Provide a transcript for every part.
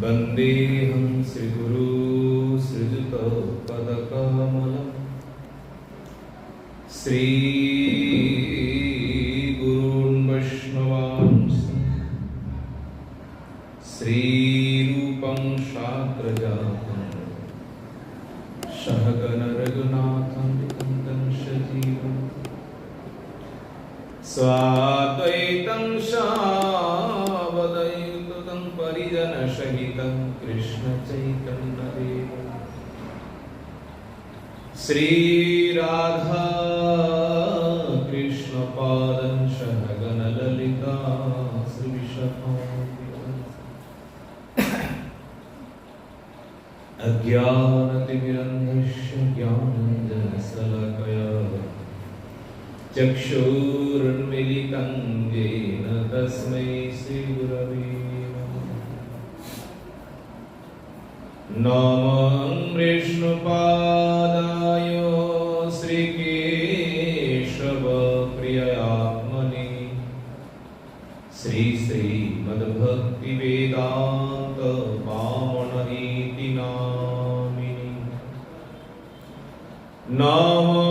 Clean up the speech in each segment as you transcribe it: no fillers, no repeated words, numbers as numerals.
वन्देऽहं श्रीगुरु श्रीयुतपदकमलं श्रीगुरून् वैष्णवांश्च श्रीरूपं शास्त्रजातं सहगण रघुनाथं तं सजीवं स्वाद्वैतं सावधूतं परिजनसहितं कृष्ण चैतन्यदेवं श्री राधा कृष्ण पादं सहगण ललिता अज्ञानतिमिरन्धस्य ज्ञानाञ्जनशलाकया चक्षुरुन्मीलितं येन तस्मै श्रीगुरवे नमः विष्णुपादाय श्रीकेशवप्रियात्मने श्रीमद्भक्तिवेदान्त वामननीति नामिने नमः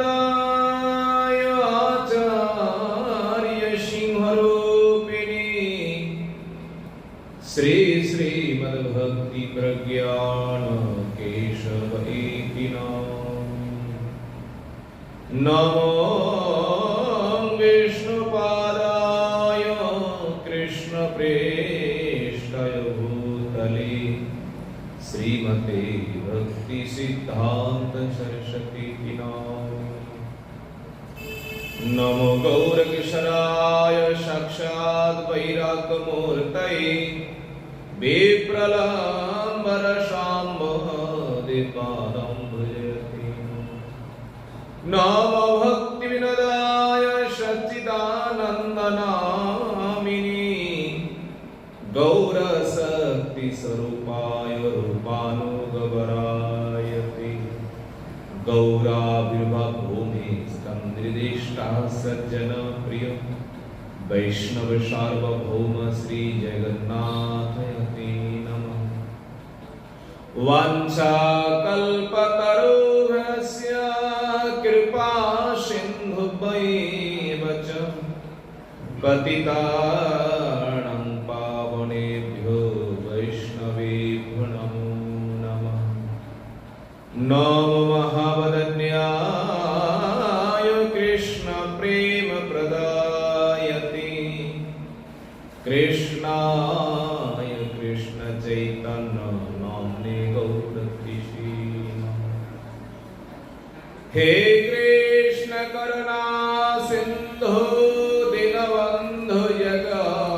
विष्णुपादाय आचार्य सिंहरूपिणे श्रीमद्भक्ति प्रज्ञान केशव इति नामिने नमो विष्णुपादाय कृष्णप्रेष्ठाय भूतले श्रीमते भक्ति सिद्धान्त सरस्वती नमो गौरकिशोराय साक्षात् वैराग्यमूर्तये विप्रलम्बर शाम्भदेपादं भजति नमो भक्तिविनोदाय सच्चिदानन्दनामिने गौरशक्तिस्वरूपाय रूपानुगवरायते गौराविर्भवभूमे स्कन्धनिर्दिष्टा सज्जनप्रिय वैष्णव सार्वभौम श्री जगन्नाथयते नमः वाञ्छाकल्पतरुभ्यश्च कृपा सिन्धुभ्यैव च पतितानां पावनेभ्यो वैष्णवेभ्यो नमो नमः नमो महावदन्याय कृष्ण प्रेम प्रदायते कृष्णाय कृष्ण चैतन्य नाम्ने गौरतिषे हे कृष्ण करुणा सिंधु दीनबंधु जगत्पते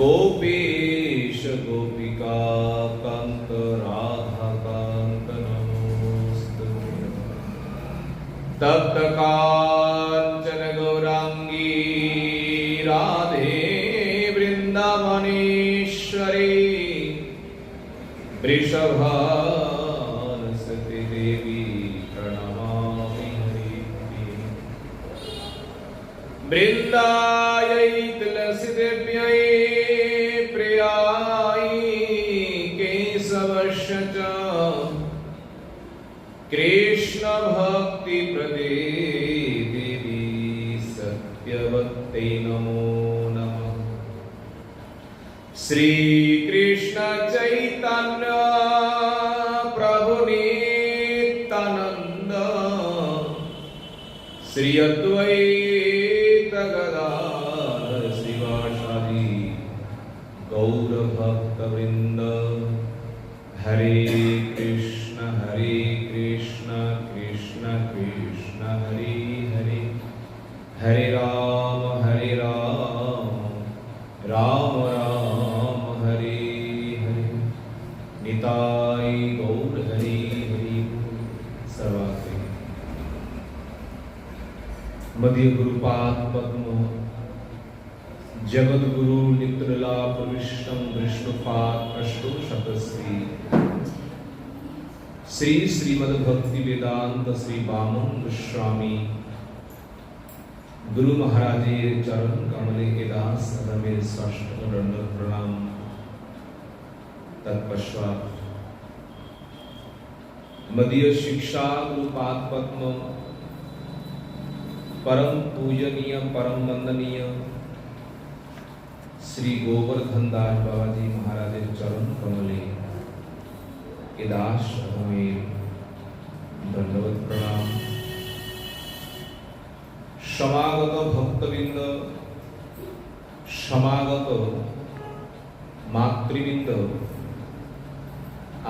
गोपीश गोपिका कांत राधा कांत नमोस्तुते तप्त कांचन गौरांगी राधे वृंदावनेश्वरी वृषभानुसुते देवी प्रणमामि हरिप्रिये वृन्दायै तुलसीदेव्यै प्रियायै केशवस्य च कृष्णभक्तिप्रदे देवी सत्यवत्यै नमो नमः श्रीकृष्ण चैतन्य प्रभु नित्यानंद श्री अद्वैत गदाधर श्रीवासादि गौर भक्तवृंद हरे कृष्ण कृष्ण कृष्ण हरे हरे हरे राम राम राम हरे हरे निताय गौर हरि हरि सर्वात्रे मध्य गुरुपाद पद्म जगत गुरु नित्रला प्रविष्टम विष्णुपाद अष्टो शतश्री श्रीमद् भक्ति वेदांत श्री वामन गोस्वामी गुरु महाराजे चरण कमले के दास मेरे साष्ट दंडवत प्रणाम। तत्पश्चात मदीय शिक्षा गुरुपाद पद्म परम पूजनीय परम वंदनीय श्री गोवर्धन दास बाबा जी महाराज चरण कमले के दास में दंडवत प्रणाम। समागत भक्तवृंद, समागत मातृवृंद,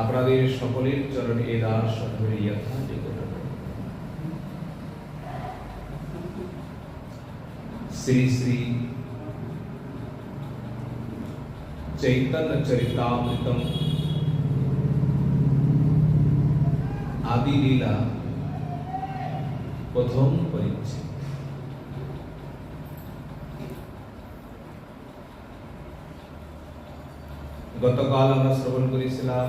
आपनादेर सकलेर चरणे दास यथाचित श्री श्री चैतन्य चरितामृतम आदि लीला प्रथम परिच्छेद। गतकाल আমরা শ্রবণ করেছিলাম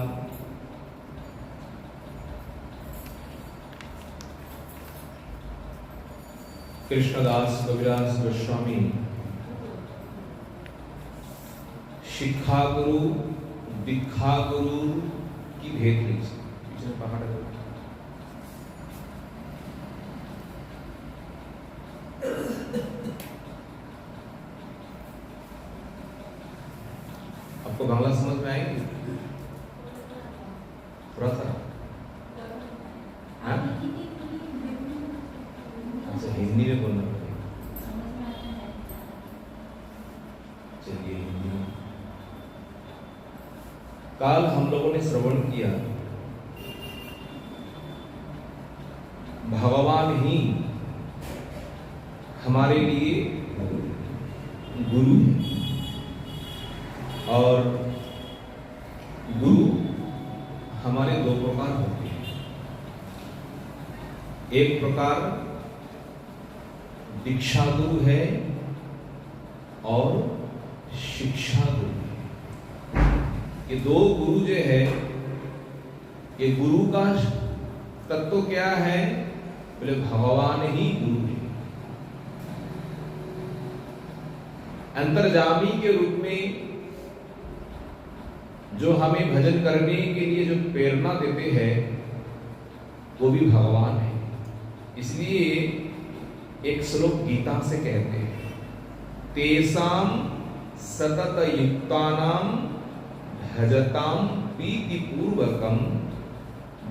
कृष्णदास कविराज गोस्वामी शिक्षा गुरु दीक्षा गुरु की भेद लीजिए। पीछे पहाड़ आपको बांग्ला समझ में आएगी? थोड़ा सा अच्छा हिंदी में बोलना पड़ेगा। चलिए हिंदी में। कल हम लोगों ने श्रवण किया भगवान ही हमारे लिए गुरु है और गुरु हमारे दो प्रकार होते हैं। एक प्रकार दीक्षा गुरु है और शिक्षा गुरु है। ये दो गुरु जो है, ये गुरु का तत्व क्या है? बोले भगवान ही गुरु है। अंतर्जामी के रूप में जो हमें भजन करने के लिए जो प्रेरणा देते हैं वो भी भगवान है। इसलिए एक श्लोक गीता से कहते हैं तेसाम सतत युक्तानाम भजताम प्रीति पूर्वकम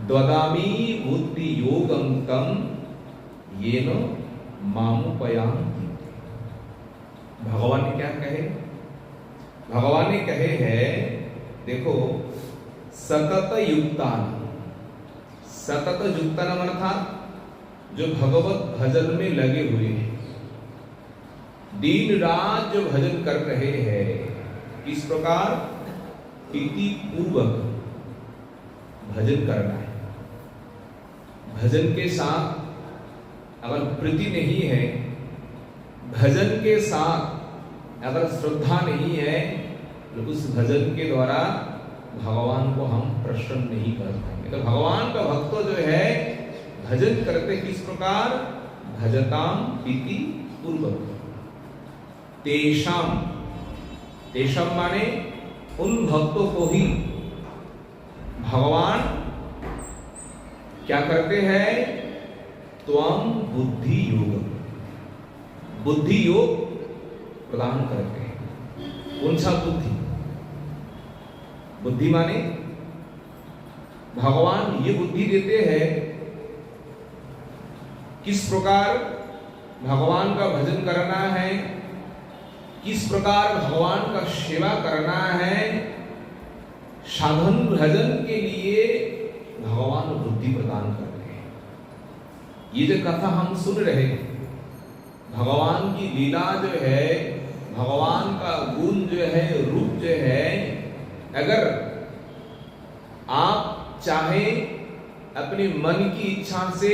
द्वदामी बुद्धि योगम तम येन मामुपयान्ति। भगवान ने क्या कहे? भगवान ने कहे है देखो सतत युक्तान, सतत युक्तान अर्थात जो भगवत भजन में लगे हुए हैं, दिन रात जो भजन कर रहे हैं। इस प्रकार प्रीति पूर्वक भजन करना है। भजन के साथ अगर प्रीति नहीं है, भजन के साथ अगर श्रद्धा नहीं है, उस भजन के द्वारा भगवान को हम प्रसन्न नहीं कर पाएंगे। तो भगवान का भक्त जो है भजन करते किस प्रकार? भजताम प्रीति पूर्वक। तेषाम, तेषाम माने उन भक्तों को ही भगवान क्या करते हैं? त्वं बुद्धि योग, बुद्धि योग प्रदान करते हैं। कौन सा बुद्धि? बुद्धि माने भगवान ये बुद्धि देते हैं किस प्रकार भगवान का भजन करना है, किस प्रकार भगवान का सेवा करना है। साधन भजन के लिए भगवान बुद्धि प्रदान करते हैं। ये जो कथा हम सुन रहे हैं, भगवान की लीला जो है, भगवान का गुण जो है, रूप जो है, अगर आप चाहें अपने मन की इच्छा से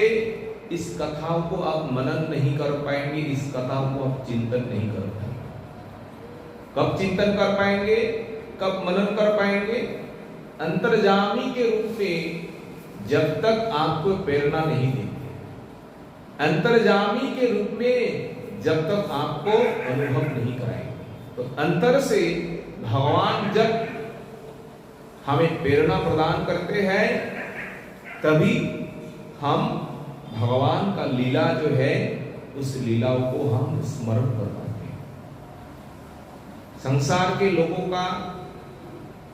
इस कथाओं को आप मनन नहीं कर पाएंगे, इस कथाओं को आप चिंतन नहीं कर पाएंगे। कब चिंतन कर पाएंगे, कब मनन कर पाएंगे? अंतर्जामी के रूप में जब तक आपको प्रेरणा नहीं देंगे, अंतर्जामी के रूप में जब तक आपको अनुभव नहीं कराएंगे। तो अंतर से भगवान जब हमें प्रेरणा प्रदान करते हैं तभी हम भगवान का लीला जो है उस लीलाओं को हम स्मरण कर पाते हैं। संसार के लोगों का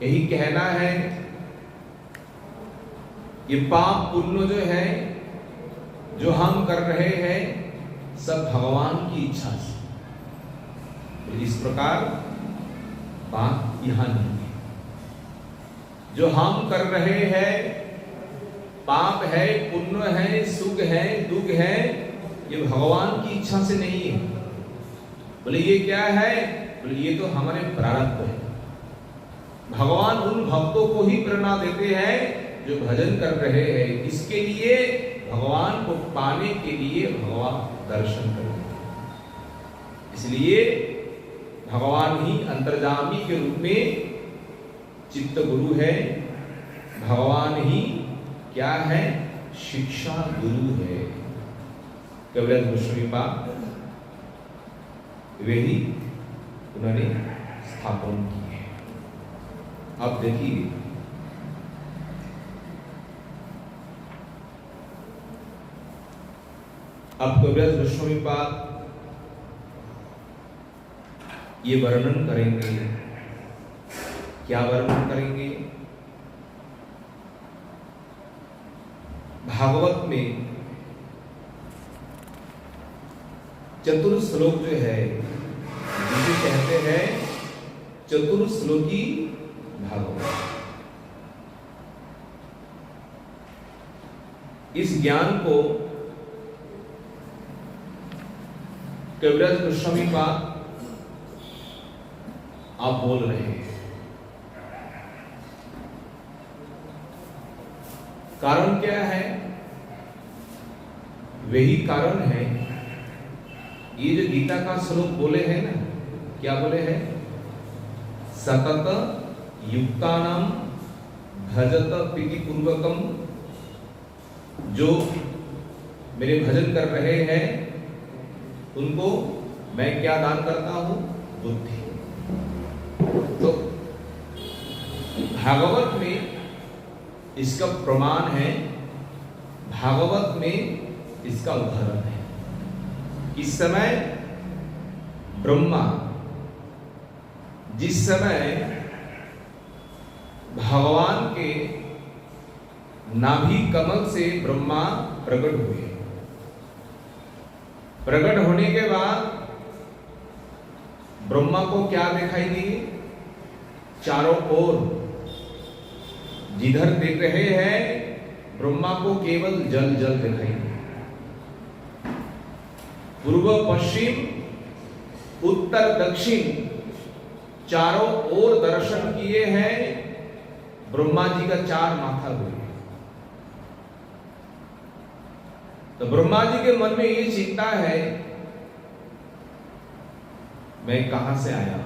यही कहना है, ये पाप पुण्य जो है जो हम कर रहे हैं सब भगवान की इच्छा से। तो इस प्रकार बात यहां नहीं है। जो हम कर रहे हैं पाप है, पुण्य है, सुख है, दुख है, ये भगवान की इच्छा से नहीं है। बोले ये क्या है? बोले ये तो हमारे प्रारब्ध है। भगवान उन भक्तों को ही प्रेरणा देते हैं जो भजन कर रहे हैं। इसके लिए भगवान को पाने के लिए भगवान दर्शन करते हैं। इसलिए भगवान ही अंतर्यामी के रूप में चित्त गुरु है। भगवान ही क्या है? शिक्षा गुरु है। कविराज गोस्वामी पाद वे ही उन्होंने स्थापन की है। अब देखिए अब कविराज गोस्वामी पाद ये वर्णन करेंगे। क्या वर्णन करेंगे? भागवत में चतुर्श्लोक जो है जिसे कहते हैं चतुर्श्लोकी भागवत। इस ज्ञान को कविराज गोस्वामी पाद आप बोल रहे हैं। कारण क्या है? वही कारण है ये जो गीता का श्लोक बोले हैं ना, क्या बोले हैं? सतत युक्तानाम भजत प्रीति पूर्वकम। जो मेरे भजन कर रहे हैं उनको मैं क्या दान करता हूं? बुद्धि। तो भागवत में इसका प्रमाण है, भागवत में इसका उदाहरण है। इस समय ब्रह्मा जिस समय भगवान के नाभि कमल से ब्रह्मा प्रकट हुए, प्रकट होने के बाद ब्रह्मा को क्या दिखाई दिए? चारों ओर जिधर देख रहे हैं ब्रह्मा को केवल जल जल दिखाई दिया। पूर्व पश्चिम उत्तर दक्षिण चारों ओर दर्शन किए हैं। ब्रह्मा जी का 4 माथा हुए। तो ब्रह्मा जी के मन में ये चिंता है, मैं कहां से आया,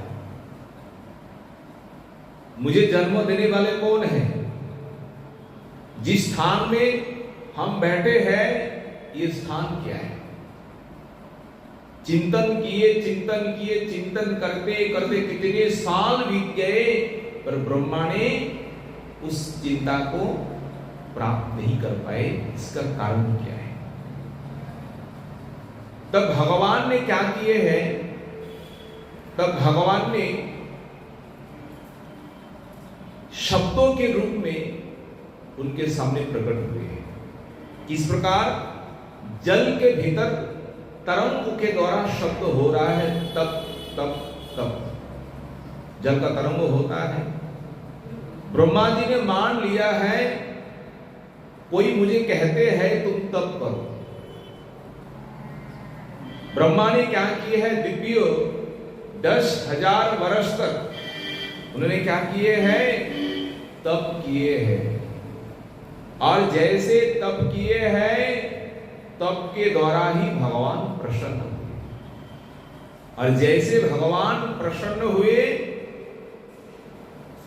मुझे जन्म देने वाले कौन है, जिस स्थान में हम बैठे हैं ये स्थान क्या है। चिंतन किए चिंतन करते करते कितने साल बीत गए पर ब्रह्मा ने उस चिंता को प्राप्त नहीं कर पाए। इसका कारण क्या है? तब भगवान ने क्या किए हैं? तब भगवान ने शब्दों के रूप में उनके सामने प्रकट हुए हैं। किस प्रकार? जल के भीतर तरंग के द्वारा शब्द हो रहा है, तब तब तब जल का तरंग होता है। ब्रह्मा जी ने मान लिया है, कोई मुझे कहते हैं तुम तब करो। ब्रह्मा ने क्या किए है? दिव्य 10,000 वर्ष तक उन्होंने क्या किए हैं? तप किए हैं। और जैसे तप किए हैं तप के द्वारा ही भगवान प्रसन्न हुए। और जैसे भगवान प्रसन्न हुए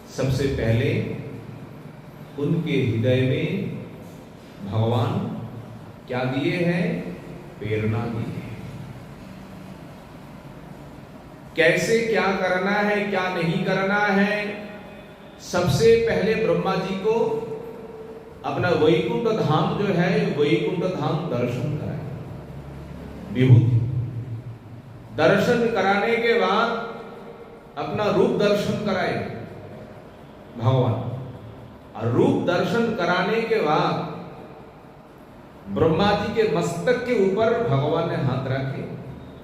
सबसे पहले उनके हृदय में भगवान क्या दिए हैं? प्रेरणा दी है। कैसे क्या करना है, क्या नहीं करना है। सबसे पहले ब्रह्मा जी को अपना वैकुंठ धाम जो है, वैकुंठ धाम दर्शन कराए, विभूति दर्शन कराने के बाद अपना रूप दर्शन कराए भगवान, और रूप दर्शन कराने के बाद ब्रह्मा जी के मस्तक के ऊपर भगवान ने हाथ रखे,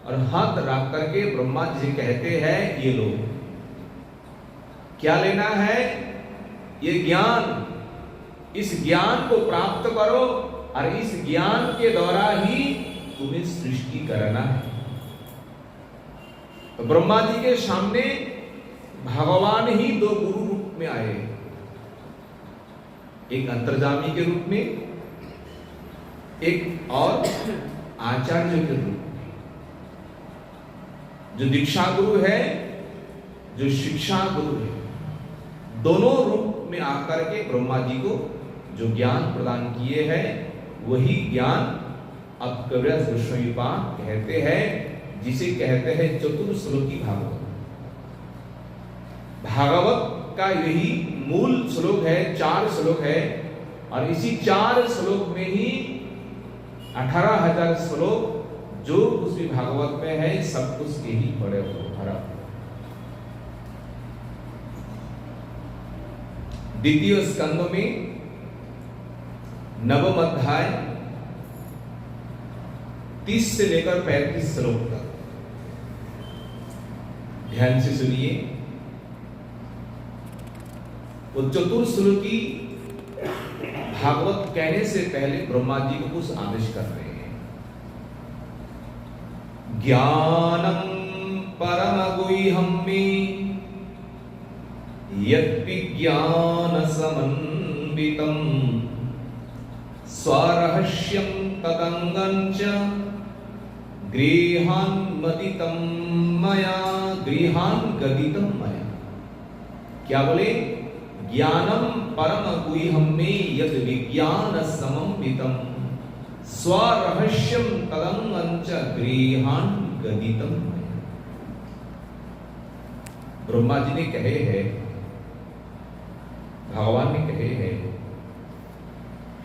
और हाथ रख करके ब्रह्मा जी कहते हैं ये लो, क्या लेना है, ये ज्ञान, इस ज्ञान को प्राप्त करो, और इस ज्ञान के द्वारा ही तुम्हें सृष्टि करना है। तो ब्रह्मा जी के सामने भगवान ही दो गुरु रूप में आए, एक अंतर्जामी के रूप में, एक और आचार्य के रूप में। जो दीक्षा गुरु है, जो शिक्षा गुरु है, दोनों रूप में आकर के ब्रह्मा जी को जो ज्ञान प्रदान किए हैं, वही ज्ञान अब कविराज गोस्वामीपाद कहते हैं, जिसे कहते हैं चतुर्श्लोकी भागवत। भागवत का यही मूल श्लोक है, 4 श्लोक है, और इसी 4 श्लोक में ही 18,000 श्लोक जो कुछ भी भागवत में है, सब कुछ यही पड़े हो भरा। द्वितीय स्कंद में 9वां अध्याय 30 से लेकर 35 श्लोक तक ध्यान से सुनिए। वो चतुर्श्लोकी भागवत कहने से पहले ब्रह्मा जी को कुछ आदेश कर रहे हैं। ज्ञानम परम गुह्यं मे यद्विज्ञान समन्वितं स्वरहस्यं तदंगं च गृहान्मदितं मया, गृहान्गदितं मया। क्या बोले? ज्ञानम परम गुह्यं मे यद् विज्ञान समन्वितं स्वरहस्यं तदंगं च गृहान्गदितं मया। ब्रह्मा जी ने कहे हैं, भगवान ने कहे हैं,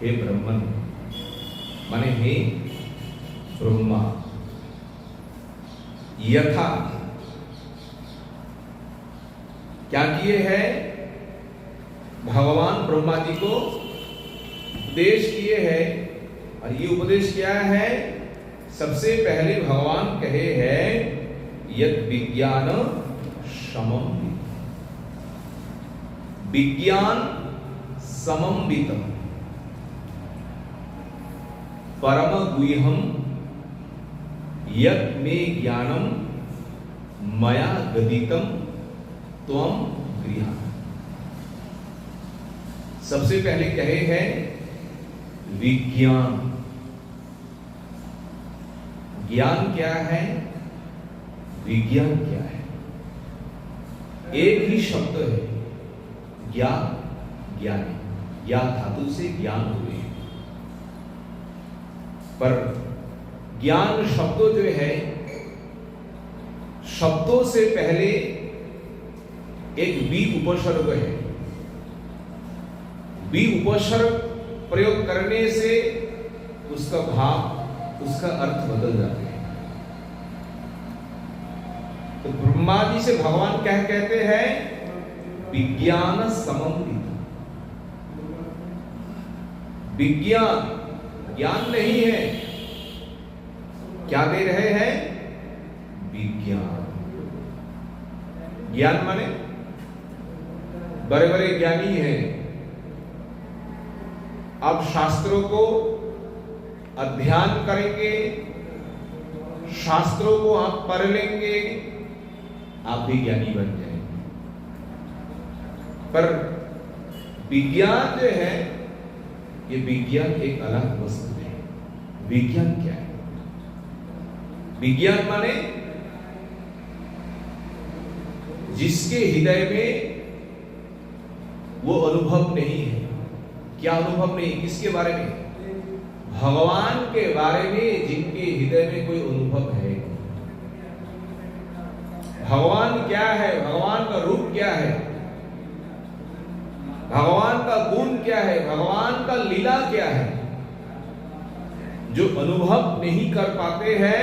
हे ब्रह्मन, माने हे ब्रह्मा, यथा क्या किए हैं? भगवान ब्रह्मा जी को उपदेश किए हैं, और ये उपदेश क्या है? सबसे पहले भगवान कहे हैं यत् विज्ञान समन्वित, विज्ञान समन्वित परम गुह्यं यत् मे ज्ञानम मया गदितं त्वं गृहा। सबसे पहले कहे हैं विज्ञान। ज्ञान क्या है? विज्ञान क्या है? एक ही शब्द है, ज्ञा, ज्ञानी। ज्ञा धातु से ज्ञान हुए, पर ज्ञान शब्द जो है, शब्दों से पहले एक बी उपसर्ग है। बी उपसर्ग प्रयोग करने से उसका भाव, उसका अर्थ बदल जाते हैं। तो ब्रह्मा जी से भगवान क्या कहते हैं? विज्ञान समन्वित। विज्ञान ज्ञान नहीं है, क्या दे रहे हैं? विज्ञान। ज्ञान माने बड़े बड़े ज्ञानी हैं, अब शास्त्रों को अध्ययन करेंगे, शास्त्रों को आप पढ़ लेंगे, आप भी ज्ञानी बन जाएंगे। पर विज्ञान जो है, ये विज्ञान एक अलग वस्तु है। विज्ञान क्या है? विज्ञान माने जिसके हृदय में वो अनुभव नहीं है। क्या अनुभव नहीं? किसके बारे में? भगवान के बारे में, जिनके हृदय में कोई अनुभव है। भगवान क्या है, भगवान का रूप क्या है, भगवान का गुण क्या है, भगवान का लीला क्या है, जो अनुभव नहीं कर पाते हैं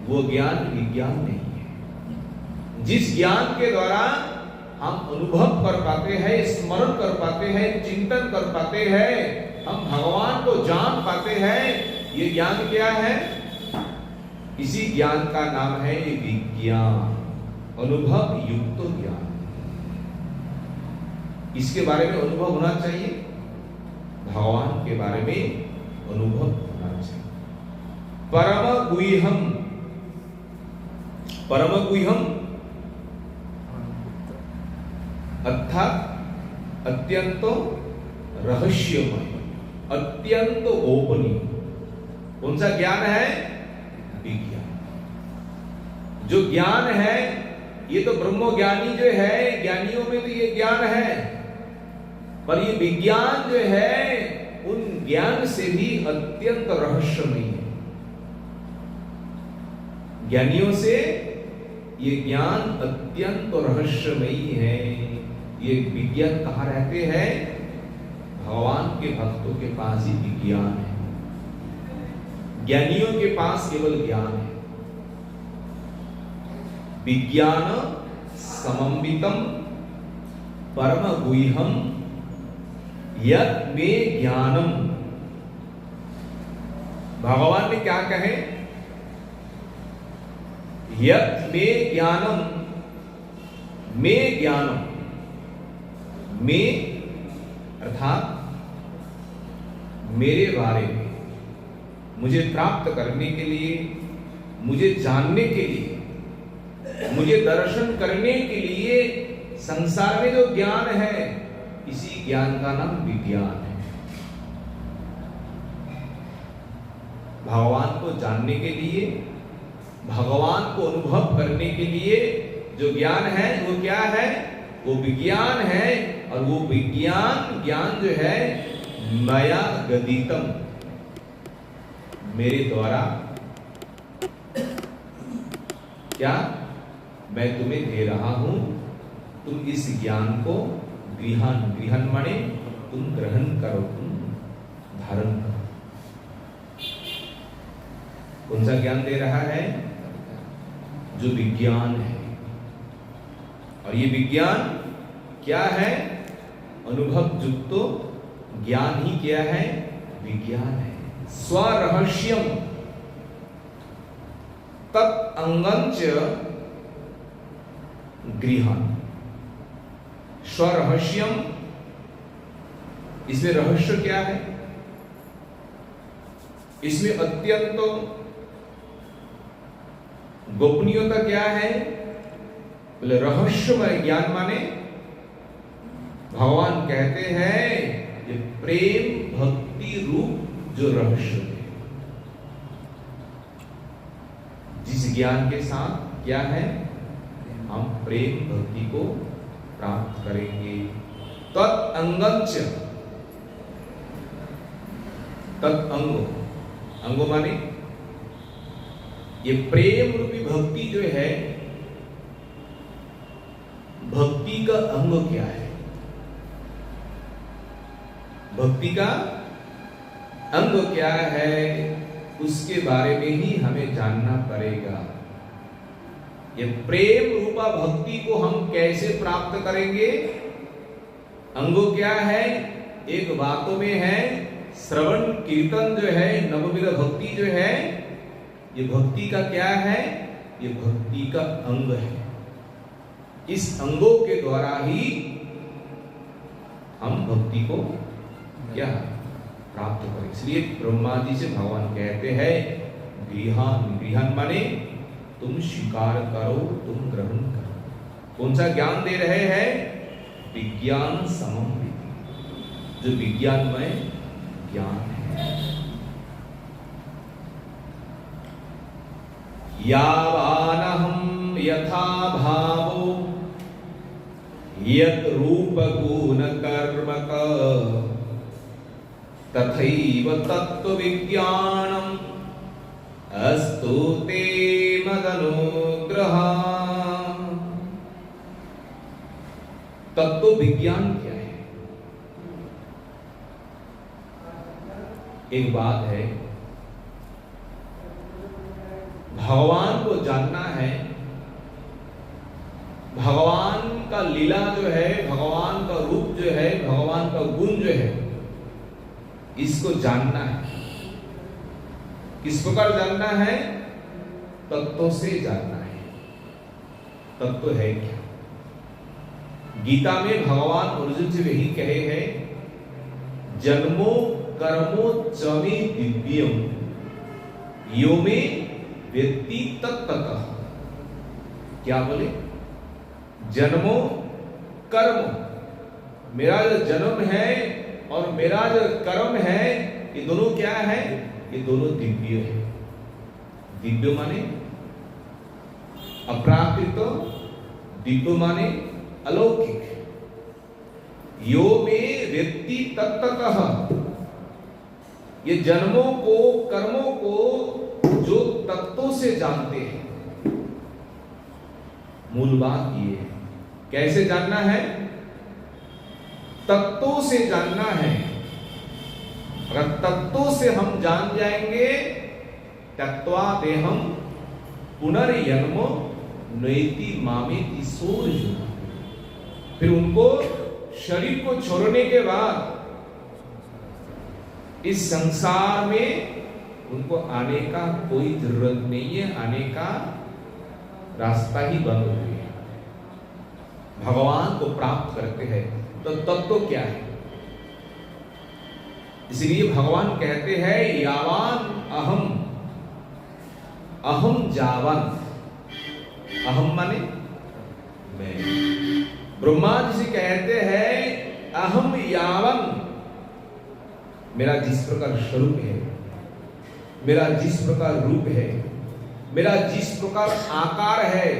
वो ज्ञान विज्ञान नहीं है। जिस ज्ञान के द्वारा हम अनुभव कर पाते हैं, स्मरण कर पाते हैं, चिंतन कर पाते हैं, हम भगवान को जान पाते हैं, ये ज्ञान क्या है? इसी ज्ञान का नाम है विज्ञान, अनुभव युक्त ज्ञान। इसके बारे में अनुभव होना चाहिए, भगवान के बारे में अनुभव होना चाहिए। परम गुह्यम, परम गुह्यम अर्थात अत्यंत रहस्यमय, अत्यंत गोपनीय। कौन सा ज्ञान है? विज्ञान। जो ज्ञान है ये तो ब्रह्म ज्ञानी जो है, ज्ञानियों में तो ये ज्ञान है, पर ये विज्ञान जो है उन ज्ञान से भी अत्यंत रहस्यमय है। ज्ञानियों से ये ज्ञान अत्यंत रहस्यमयी है। ये विज्ञान कहाँ रहते हैं? भगवान के भक्तों के पास ही विज्ञान है। ज्ञानियों के पास केवल ज्ञान है। विज्ञान समन्वितम परम गुह्यम यत् मे ज्ञानम। भगवान ने क्या कहे? यत् मे ज्ञानम, मे ज्ञानम, मे अर्थात मेरे बारे में, मुझे प्राप्त करने के लिए, मुझे जानने के लिए, मुझे दर्शन करने के लिए संसार में जो ज्ञान है, इसी ज्ञान का नाम विज्ञान है। भगवान को जानने के लिए, भगवान को अनुभव करने के लिए जो ज्ञान है वो क्या है? वो विज्ञान है। और वो विज्ञान ज्ञान जो है मया गदितम, मेरे द्वारा क्या मैं तुम्हें दे रहा हूं, तुम इस ज्ञान को गृहण, गृहण माने तुम ग्रहण करो, तुम धारण करो। कौन सा ज्ञान दे रहा है? जो विज्ञान है। और ये विज्ञान क्या है? अनुभव युक्त ज्ञान ही क्या है? विज्ञान है। स्वरहस्यम तत् अंगंच गृहण। स्वरहस्यम, इसमें रहस्य क्या है? इसमें अत्यंत गोपनीयता क्या है? बोले रहस्यमय ज्ञान माने भगवान कहते हैं ये प्रेम भक्ति रूप जो रहस्य है, जिस ज्ञान के साथ क्या है हम प्रेम भक्ति को प्राप्त करेंगे। तत् अंगंच, तत् अंगो, अंगो माने ये प्रेम रूपी भक्ति जो है, भक्ति का अंग क्या है? भक्ति का अंग क्या है? उसके बारे में ही हमें जानना पड़ेगा। ये प्रेम रूपा भक्ति को हम कैसे प्राप्त करेंगे? अंगो क्या है? एक बातों में है श्रवण कीर्तन जो है, नवविध भक्ति जो है, ये भक्ति का क्या है? ये भक्ति का अंग है। इस अंगों के द्वारा ही हम भक्ति को क्या प्राप्त करें। इसलिए ब्रह्मा जी से भगवान कहते हैं गृहण, गृहण माने तुम स्वीकार करो, तुम ग्रहण करो। कौन सा ज्ञान दे रहे हैं? विज्ञान समन्वित, जो विज्ञानमय ज्ञान है। यावानहं यथा भावो यत् रूप गुण कर्मक तथैव तत्व विज्ञानम अस्तु ते मदनुग्रहात्। तत्व विज्ञान क्या है? एक बात है, भगवान को जानना है, भगवान का लीला जो है, भगवान का रूप जो है, भगवान का गुण जो है, इसको जानना है। किस प्रकार जानना है? तत्व से जानना है। तत्व है क्या? गीता में भगवान अर्जुन से यही कहे हैं, जन्मो कर्मो च मे दिव्यम यो मे वेत्ति तत्ततः। क्या बोले? जन्मो कर्म, मेरा जो जन्म है और मेरा जो कर्म है, ये दोनों क्या है? ये दोनों दिव्य है। दिव्य माने अप्राकृत, दिव्य माने अलौकिक। यो में व्यक्ति तत्ततः, ये जन्मों को, कर्मों को जो तत्वों से जानते हैं। मूल बात ये है। कैसे जानना है? तत्वों से जानना है। अगर तत्वों से हम जान जाएंगे, तत्वादेहम पुनर्जन्म नैति मामेति सोऽर्जुन, फिर उनको शरीर को छोड़ने के बाद इस संसार में उनको आने का कोई जरूरत नहीं है, आने का रास्ता ही बंद हो गया। भगवान को प्राप्त करते हैं तो तत्व क्या है? इसलिए भगवान कहते हैं, यावान अहम अहम जावन। अहम माने मैं। ब्रह्मा जी से कहते हैं, अहम यावन, मेरा जिस प्रकार स्वरूप है, मेरा जिस प्रकार रूप है, मेरा जिस प्रकार आकार है,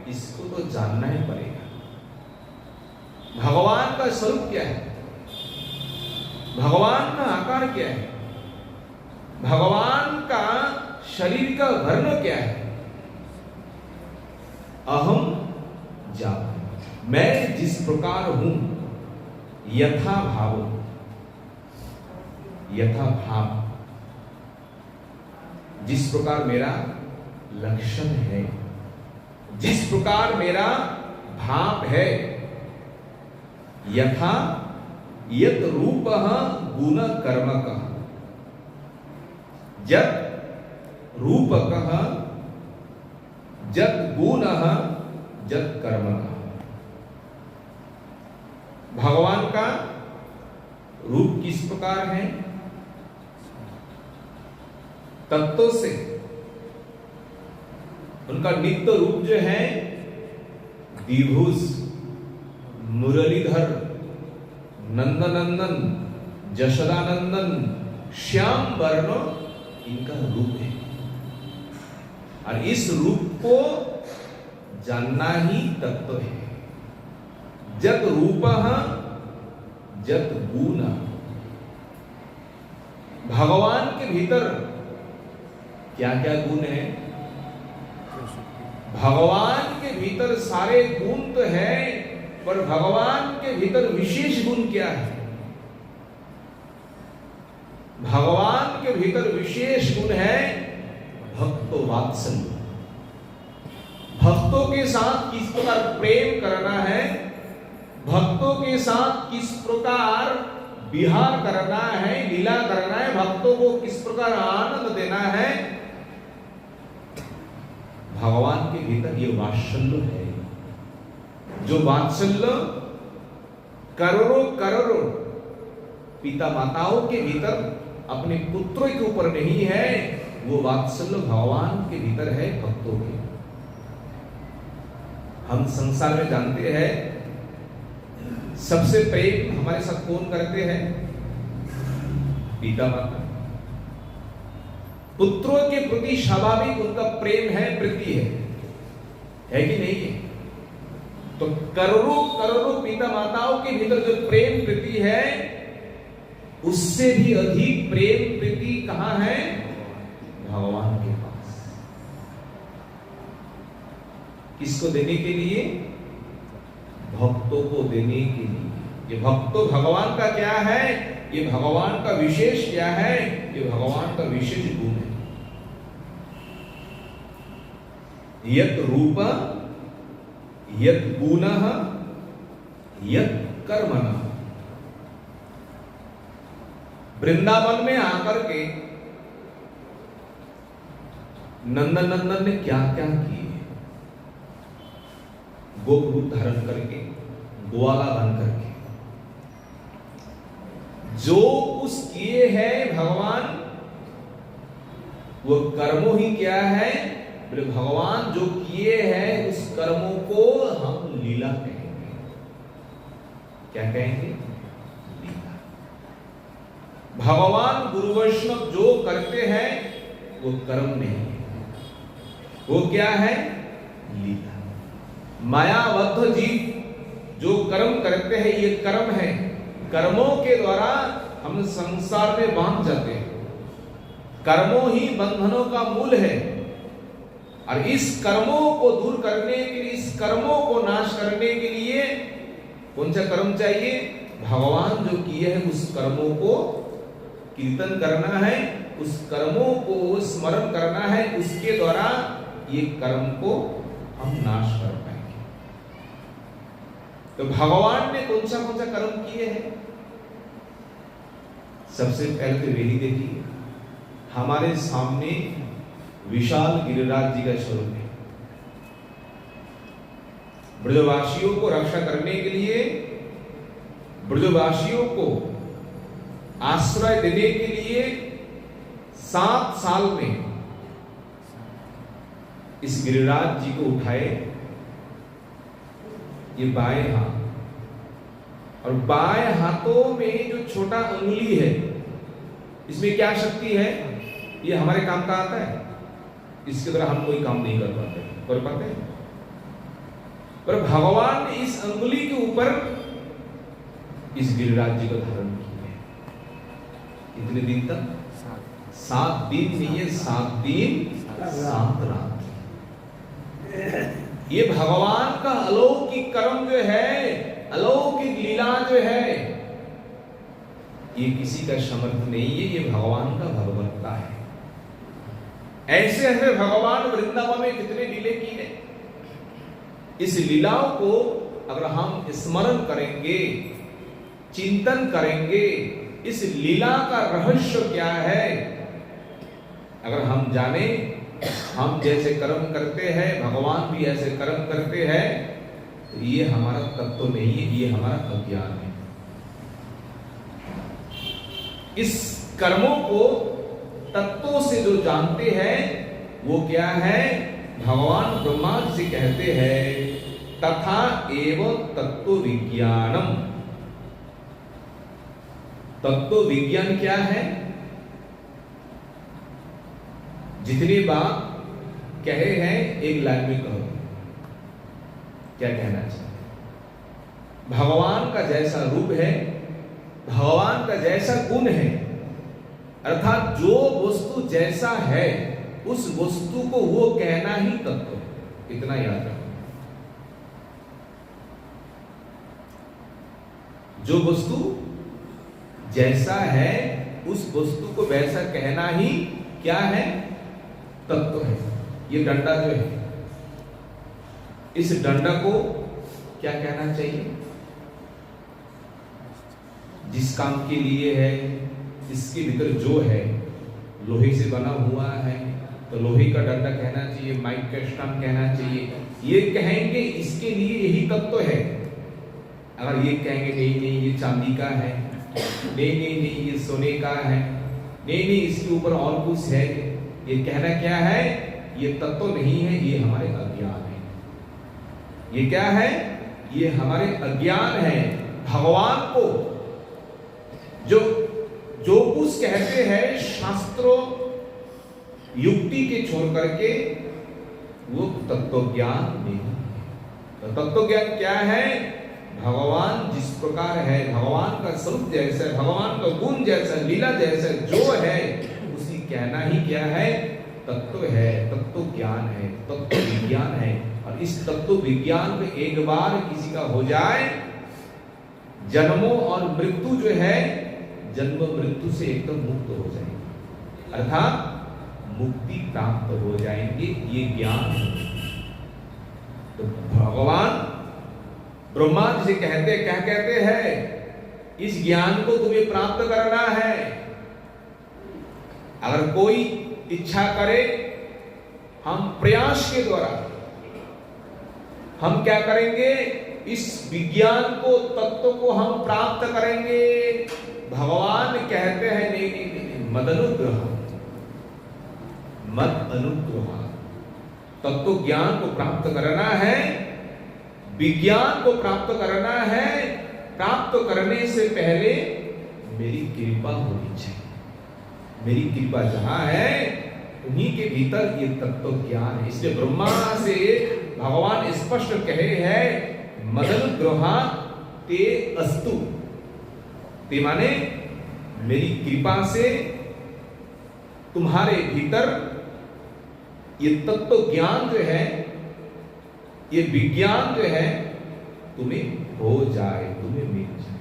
इसको तो जानना ही पड़ेगा। भगवान का स्वरूप क्या है? भगवान का आकार क्या है? भगवान का शरीर का वर्ण क्या है? अहम जावन, मैं जिस प्रकार हूं, यथा भाव, यथा भाव, जिस प्रकार मेरा लक्षण है, जिस प्रकार मेरा भाव है, यथा यत रूपः गुण कर्मकः, जत रूपकः, जत गुणः, जत कर्मकः। भगवान का रूप किस प्रकार है? तत्व से। उनका नित्य रूप जो है, द्विभुज, मुरलीधर, नंदनंदन, जशोदानंदन, श्याम वर्ण इनका रूप है। और इस रूप को जानना ही तत्व है। जत रूपः जत गुण। भगवान के भीतर क्या क्या गुण है? भगवान के भीतर सारे गुण तो है, पर भगवान के भीतर विशेष गुण क्या है? भगवान के भीतर विशेष गुण है भक्तो वात्सल्य। भक्तों के साथ किस प्रकार प्रेम करना है, भक्तों के साथ किस प्रकार विहार करना है, लीला करना है, भक्तों को किस प्रकार आनंद देना है, भगवान के भीतर ये वात्सल्य है। जो वात्सल्य करोड़ों करोड़ों पिता माताओं के भीतर अपने पुत्रों के ऊपर नहीं है, वो वात्सल्य भगवान के भीतर है, भक्तों के। हम संसार में जानते हैं सबसे प्रेम हमारे साथ कौन करते हैं? पिता माता। पुत्रों के प्रति स्वाभाविक उनका प्रेम है, प्रीति है कि नहीं है? तो करोड़ों करोड़ों पिता माताओं के भीतर जो प्रेम प्रीति है, उससे भी अधिक प्रेम प्रीति कहां है? भगवान के पास। किसको देने के लिए? भक्तों को देने के लिए। ये भक्तों भगवान का क्या है, ये भगवान का विशेष क्या है, ये भगवान का विशेष गुण है। यत रूप यत गुणः यत कर्मणः। वृंदावन में आकर के नंदन ने क्या क्या किए, गोप रूप धारण करके, ग्वाला बन करके जो कुछ किए हैं भगवान, वो कर्मों ही क्या है, बोले भगवान जो किए हैं उस कर्मों को हम लीला कहेंगे। क्या कहेंगे? लीला। भगवान गुरु वैष्णव जो करते हैं वो कर्म नहीं है, वो क्या है? लीला। मायाबद्ध जीव जो कर्म करते हैं ये कर्म है, कर्मों के द्वारा हम संसार में बांध जाते हैं। कर्मों ही बंधनों का मूल है और इस कर्मों को दूर करने के लिए, इस कर्मों को नाश करने के लिए कौन सा कर्म चाहिए? भगवान जो किए हैं उस कर्मों को कीर्तन करना है, उस कर्मों को स्मरण करना है, उसके द्वारा ये कर्म को हम नाश कर पाएंगे। तो भगवान ने कौन सा कर्म किए हैं? सबसे पहले तो यही देखिए, हमारे सामने विशाल गिरिराज जी का स्वरूप है। ब्रजवासियों को रक्षा करने के लिए, ब्रजवासियों को आश्रय देने के लिए 7 साल में इस गिरिराज जी को उठाए। ये बाएं हाथ, और बाएं हाथों में जो छोटा अंगुली है इसमें क्या शक्ति है? ये हमारे काम का आता है, इसके द्वारा हम कोई काम नहीं कर पाते पर भगवान ने इस अंगुली के ऊपर इस गिरिराज जी को धारण किया है। कितने दिन तक? 7 दिन नहीं है, 7 दिन 7 रात। ये भगवान का अलौकिक कर्म जो है, अलौकिक लीला जो है, ये किसी का समर्थ नहीं है, ये भगवान का भगवत्ता है। ऐसे ऐसे भगवान वृंदावन में कितने लीले की है। इस लीलाओं को अगर हम स्मरण करेंगे, चिंतन करेंगे, इस लीला का रहस्य क्या है अगर हम जाने, हम जैसे कर्म करते हैं भगवान भी ऐसे कर्म करते हैं, तो ये हमारा तत्व नहीं है, ये हमारा अज्ञान है। इस कर्मों को तत्वों से जो जानते हैं वो क्या है? भगवान ब्रह्मा जी से कहते हैं तथा एवं तत्व विज्ञानम। तत्व विज्ञान क्या है? जितनी बात कहे हैं एक लाइन में कहो, क्या कहना चाहिए? भगवान का जैसा रूप है, भगवान का जैसा गुण है, अर्थात जो वस्तु जैसा है उस वस्तु को वो कहना ही तत्व है। इतना याद रखो। जो वस्तु जैसा है उस वस्तु को वैसा कहना ही क्या है? तत्व है। ये डंडा जो है, इस डंडा को क्या कहना चाहिए? जिस काम के लिए है, इसके भीतर जो है लोहे से बना हुआ है तो लोहे का डंडा कहना चाहिए, माइक का स्टैंड कहना चाहिए। ये कहेंगे इसके लिए यही तत्व है। अगर ये कहेंगे नहीं नहीं ये चांदी का है, नहीं नहीं नहीं ये सोने का है, नहीं नहीं इसके ऊपर और कुछ है, ये कहना क्या है? ये तत्व नहीं है, ये हमारे अज्ञान है। ये क्या है? ये हमारे अज्ञान है। भगवान को जो कुछ कहते हैं शास्त्रों युक्ति के छोड़ करके, वो तत्व ज्ञान नहीं है। तो तत्व ज्ञान क्या है? भगवान जिस प्रकार है, भगवान का स्वरूप जैसा है, भगवान का गुण जैसा, लीला जैसा जो है उसी कहना ही क्या है? तत्व है, तत्व ज्ञान है, तत्व विज्ञान है। और इस तत्व विज्ञान में एक बार किसी का हो जाए, जन्मों और मृत्यु जो है, जन्म मृत्यु से एकदम मुक्त हो जाएंगे, अर्थात मुक्ति प्राप्त हो जाएंगे। ये ज्ञान तो भगवान ब्रह्मा जिसे कहते क्या कहते हैं, इस ज्ञान को तुम्हें प्राप्त करना है। अगर कोई इच्छा करे, हम प्रयास के द्वारा हम क्या करेंगे, इस विज्ञान को, तत्व को हम प्राप्त करेंगे। भगवान कहते हैं नहीं नहीं नहीं, मद अनुग्रह, मद अनुग्रह, तत्व ज्ञान को प्राप्त करना है, विज्ञान को प्राप्त करना है। प्राप्त करने से पहले मेरी कृपा होनी चाहिए। मेरी कृपा जहां है उन्हीं के भीतर ये तत्व ज्ञान है। इसलिए ब्रह्मा से भगवान स्पष्ट कहे हैं, मदनुग्रहा ते अस्तु, ते माने मेरी कृपा से तुम्हारे भीतर ये तत्व ज्ञान जो है, ये विज्ञान जो है तुम्हें हो जाए, तुम्हें मिल जाए।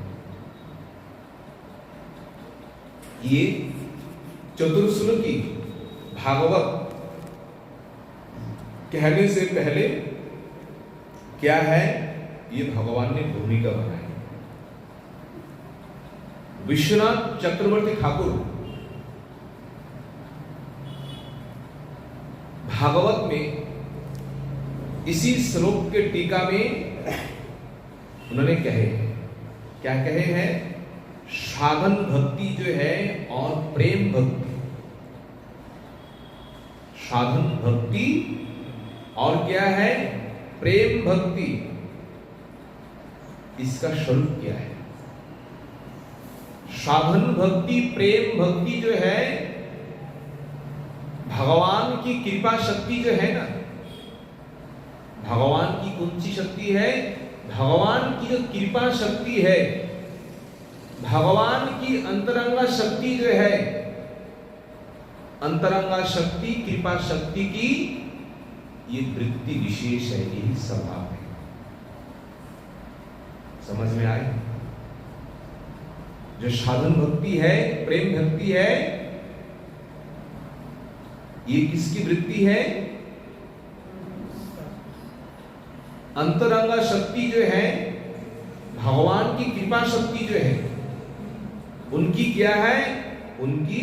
ये चतुर्श्लोकी भागवत कहने से पहले क्या है, ये भगवान ने भूमिका बनाई। विश्वनाथ चक्रवर्ती ठाकुर भागवत में इसी श्लोक के टीका में उन्होंने कहे, क्या कहे हैं, साधन भक्ति जो है और प्रेम भक्ति, साधन भक्ति और क्या है, प्रेम भक्ति, इसका स्वरूप क्या है। साधन भक्ति प्रेम भक्ति जो है, भगवान की कृपा शक्ति जो है ना, भगवान की कौन सी शक्ति है, भगवान की जो कृपा शक्ति है, भगवान की अंतरंगा शक्ति जो है, अंतरंगा शक्ति कृपा शक्ति की ये वृत्ति विशेष है, यही स्वभाव है। समझ में आए? जो साधन भक्ति है, प्रेम भक्ति है, ये किसकी वृत्ति है? अंतरंगा शक्ति जो है, भगवान की कृपा शक्ति जो है, उनकी क्या है, उनकी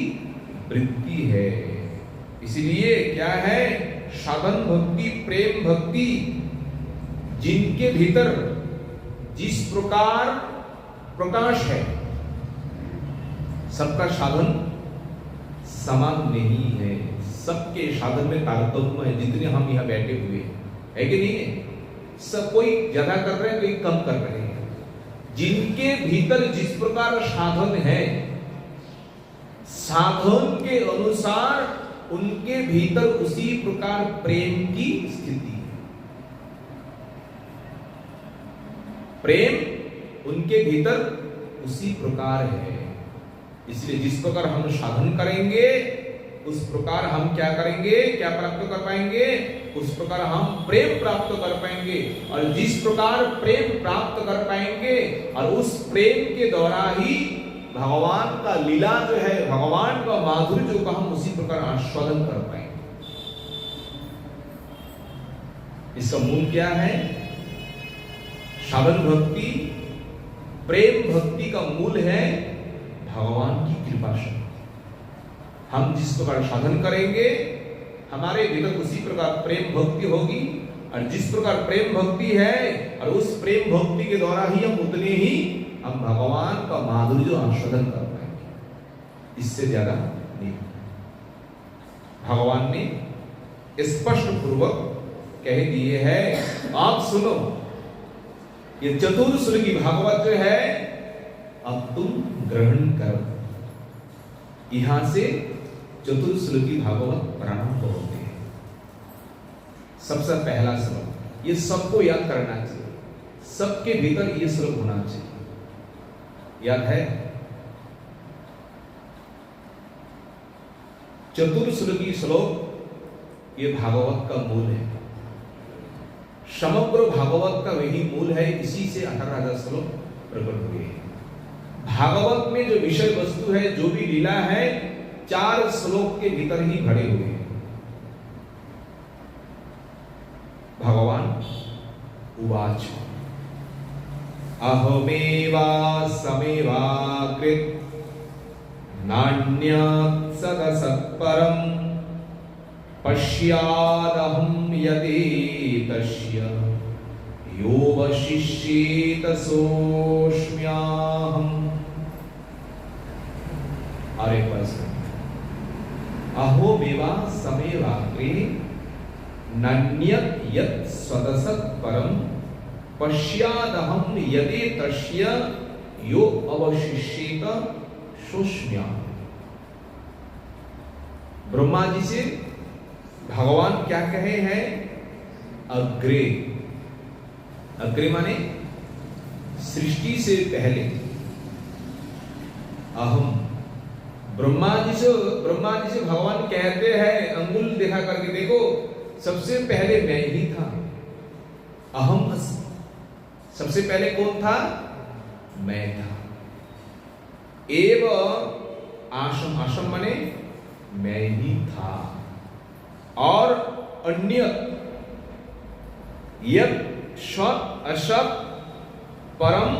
वृत्ति है। इसलिए क्या है, साधन भक्ति प्रेम भक्ति, जिनके भीतर जिस प्रकार प्रकाश है, सबका साधन समान नहीं है, सबके साधन में तारतम्य है। जितने हम यहां बैठे हुए है कि नहीं है, सब कोई ज्यादा कर रहे हैं, कोई कम कर रहे हैं। जिनके भीतर जिस प्रकार साधन है, साधन के अनुसार उनके भीतर उसी प्रकार प्रेम की स्थिति है। प्रेम उनके भीतर उसी प्रकार है। इसलिए जिस प्रकार हम साधन करेंगे, उस प्रकार हम क्या करेंगे, क्या प्राप्त कर पाएंगे, उस प्रकार हम प्रेम प्राप्त कर पाएंगे। और जिस प्रकार प्रेम प्राप्त कर पाएंगे, और उस प्रेम के द्वारा ही भगवान का लीला जो है, भगवान का माधुर्य जो का हम उसी प्रकार आस्वादन कर पाएंगे। इसका मूल क्या है? साधन भक्ति प्रेम भक्ति का मूल है भगवान की कृपा शक्ति। हम जिस प्रकार साधन करेंगे, हमारे भीतर उसी प्रकार प्रेम भक्ति होगी। और जिस प्रकार प्रेम भक्ति है, और उस प्रेम भक्ति के द्वारा ही हम उतने ही हम भगवान का माधुर्य आस्वादन कर पाएंगे, इससे ज्यादा नहीं। भगवान ने स्पष्ट पूर्वक कह दिए है, आप सुनो, ये चतुर्श्लोकी भागवत जो है, अब तुम ग्रहण करो। यहां से चतुर्श्लोकी भागवत प्रारंभ होते हैं। सबसे पहला श्लोक, ये सबको याद करना चाहिए, सबके भीतर ये श्लोक होना चाहिए। याद है? चतुर्श्लोकी श्लोक ये भागवत का मूल है। समग्र भागवत का वही मूल है, इसी से 18,000 श्लोक प्रकट हुए हैं। भागवत में जो विषय वस्तु है, जो भी लीला है, 4 श्लोक के भीतर ही भरे हुए हैं। भगवान उवाच अहमेवा समेवाकृत नान्यत् सदसत्परं पश्यादहं यदेतस्य योऽवशिष्येत सोऽस्म्यहम्। और एक प्रश्न, अहोमेवा समेवाग्रे नान्यत् यत् सदसत्परं पश्यादहं यदेतस्य यो अवशिष्येत सोऽस्म्यहम्। ब्रह्मा जी से भगवान क्या कहे हैं? अग्रे। अग्रे माने सृष्टि से पहले। अहम, ब्रह्मा जी से भगवान कहते हैं, अंगुल दिखा करके देखो, सबसे पहले मैं ही था। अहम अस्मि, सबसे पहले कौन था? मैं था। एव आशम, आशम माने मैं ही था। और अन्य यत् सत् असत् परम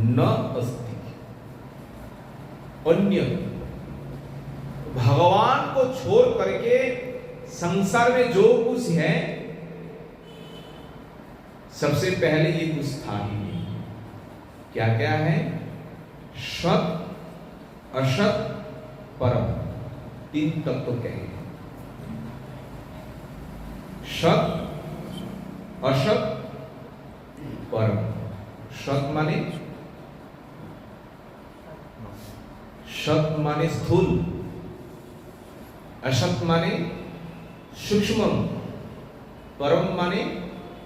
न अस्ति। अन्य, भगवान को छोड़ करके संसार में जो कुछ है, सबसे पहले ये कुछ था ही नहीं। क्या क्या है? सत, असत, परम, 3 तत्व कहे। सत, असत, परम। सत माने स्थूल, असत माने सूक्ष्म, परम माने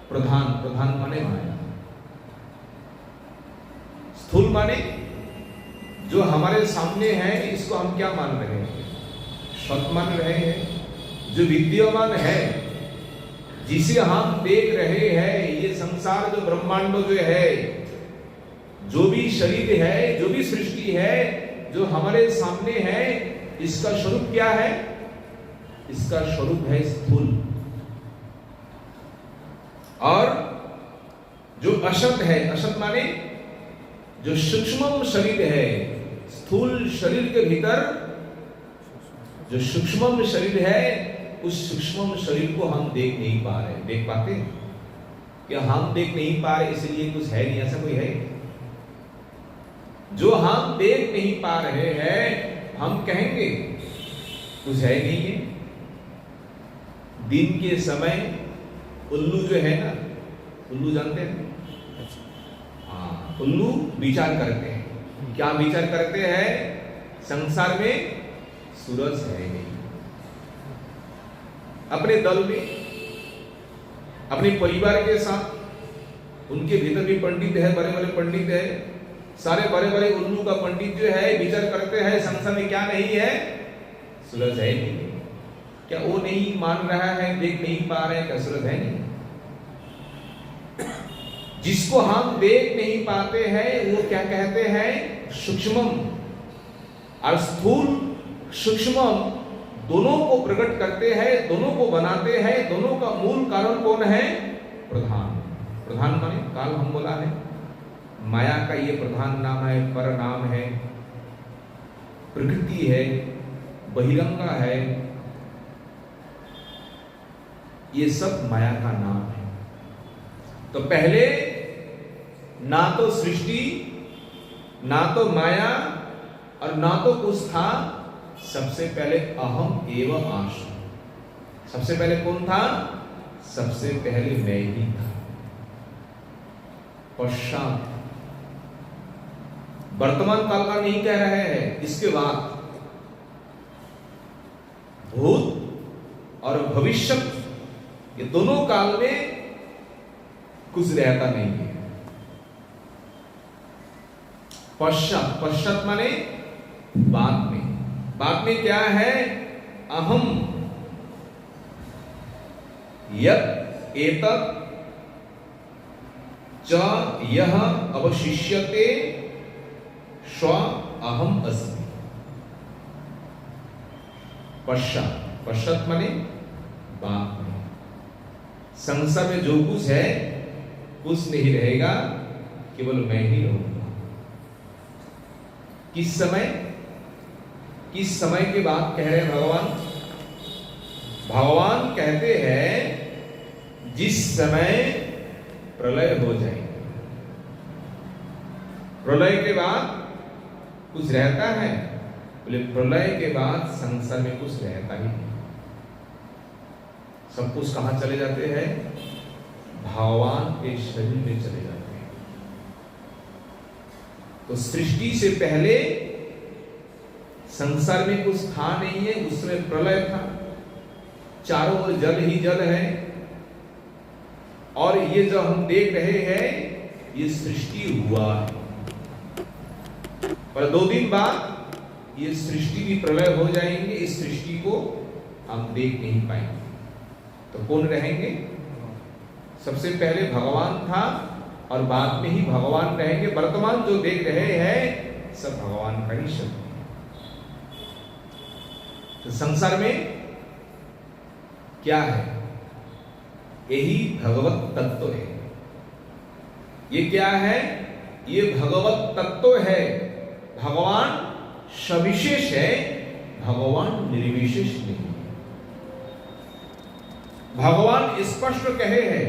प्रधान, प्रधान माने माया। स्थूल माने जो हमारे सामने है, इसको हम क्या मान रहे हैं? सत मान रहे हैं। जो विद्यमान है, जिसे हम देख रहे हैं, ये संसार जो ब्रह्मांड जो है, जो भी शरीर है, जो भी सृष्टि है, जो हमारे सामने है, इसका स्वरूप क्या है? इसका स्वरूप है स्थूल। और जो असत है, असत माने जो सूक्ष्म शरीर है, स्थूल शरीर के भीतर जो सूक्ष्म शरीर है, उस सूक्ष्म शरीर को हम देख नहीं पा रहे। देख पाते? क्या हम देख नहीं पा रहे इसलिए कुछ है नहीं? ऐसा कोई है? जो हम देख नहीं पा रहे हैं, हम कहेंगे कुछ है नहीं है। दिन के समय उल्लू जो है ना, उल्लू जानते हैं? हाँ, उल्लू विचार करते हैं। क्या विचार करते हैं? संसार में सूरज है नहीं। अपने दल में, अपने परिवार के साथ, उनके भीतर भी पंडित है, बड़े बड़े पंडित है, सारे बड़े बड़े उल्लू का पंडित जो है विचार करते हैं, संसार में क्या नहीं है? सूरज है नहीं। क्या वो नहीं मान रहा है, देख नहीं पा रहे? क्या सूरज है नहीं? जिसको हम देख नहीं पाते हैं, वो क्या कहते हैं? सूक्ष्म। और स्थूल सूक्ष्म दोनों को प्रकट करते हैं, दोनों को बनाते हैं। दोनों का मूल कारण कौन है? प्रधान। प्रधान माने काल हम बोला है, माया का ये प्रधान नाम है, पर नाम है, प्रकृति है, बहिरंगा है, ये सब माया का नाम है। तो पहले ना तो सृष्टि, ना तो माया, और ना तो कुछ था। सबसे पहले अहम एवं आशम। सबसे पहले कौन था? सबसे पहले मैं ही था। पश्चात, वर्तमान काल का नहीं कह रहे हैं, इसके बाद भूत और भविष्य, ये दोनों काल में कुछ रहता नहीं है। पश्चात, पश्चात माने बाद में। बाद में क्या है? अहम यत् एतत् च यह अवशिष्यते स्व अहम अस्मि। पश्चात, पश्चात माने बाद में, संसार में जो कुछ है कुछ नहीं रहेगा, केवल मैं ही रहूंगा। किस समय, किस समय की बात कह रहे हैं भगवान? भगवान कहते हैं जिस समय प्रलय हो जाएगा। प्रलय के बाद कुछ रहता है? बोले प्रलय के बाद संसार में कुछ रहता ही नहीं। सब कुछ कहां चले जाते हैं? भगवान के शरीर में चले जाते हैं। तो सृष्टि से पहले संसार में कुछ था नहीं है, उसमें प्रलय था, चारों ओर जल ही जल है। और ये जो हम देख रहे हैं ये सृष्टि हुआ है, पर 2 दिन बाद ये सृष्टि भी प्रलय हो जाएंगे। इस सृष्टि को हम देख नहीं पाएंगे। तो कौन रहेंगे? सबसे पहले भगवान था और बाद में ही भगवान रहेंगे। वर्तमान जो देख रहे हैं सब भगवान का ही शब्द है। तो संसार में क्या है? यही भगवत तत्व है। ये क्या है? ये भगवत तत्व है। भगवान सविशेष है, भगवान निर्विशेष नहीं। भगवान स्पष्ट कहे हैं,